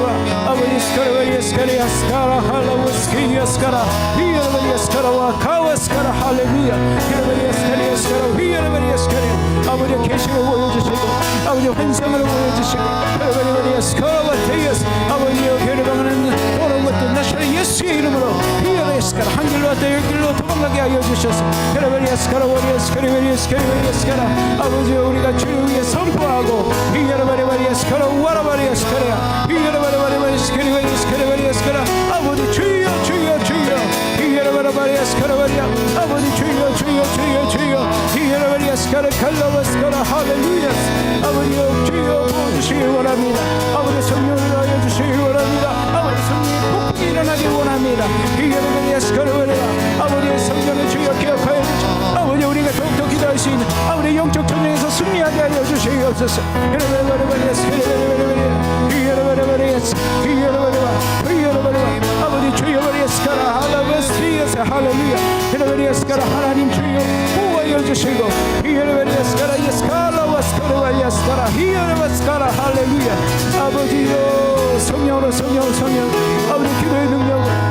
아버지 예스카라 바리 예스카라 예스카라 할렐루야 스키리 예스카라 히게라 바리 예스카라와 카와스카라 할렐루야 히게라 바리 예스카라 예스카라 히게라 바리 예스카라 아버지 계시를 보여주시고 아버지 환상을 보여주시고 히게라 바리 예스카라 테이스 아버지여 괴로워하는 모든 것들 나시는 예수의 이름으로 히게라 예스카라 한 길로 왔다 열 길로 도망가게 하여 주셔서 히게라 예스카라 워리에스카라 예스카라 아버지여 우리가 주를 위해 선포하고 히게라 바리 예스카라 와라바리 예스카라 히게라 바리 예스카라 아버지 주여 히게라 바리 예스카라 아버지 주여 히게라 바리 예스카라 칼라바스카라 할렐루야 아버지여 주여 부어주시기 원합니다. 아버지 성령을 하여 주시기 원합니다. 아버지 성령의 폭풍이 일어나기 원합니다. 히게라 바리 예스카라 아버지의 성령을 주여 기억하여 주시고 아버지 우리가 더욱더 기도할 수 있는 아버지 영적 전쟁에서 승리하게 하여 주시옵소서. 아버지 할렐루야. 히레베리아스카라 하나님 주여 구하여 주시고 히레베리아스카라 예스카라 와스카라 예스카라 히레베스카라 할렐루야. 아버지여 성령으로 성령 아버지 기도의 능력을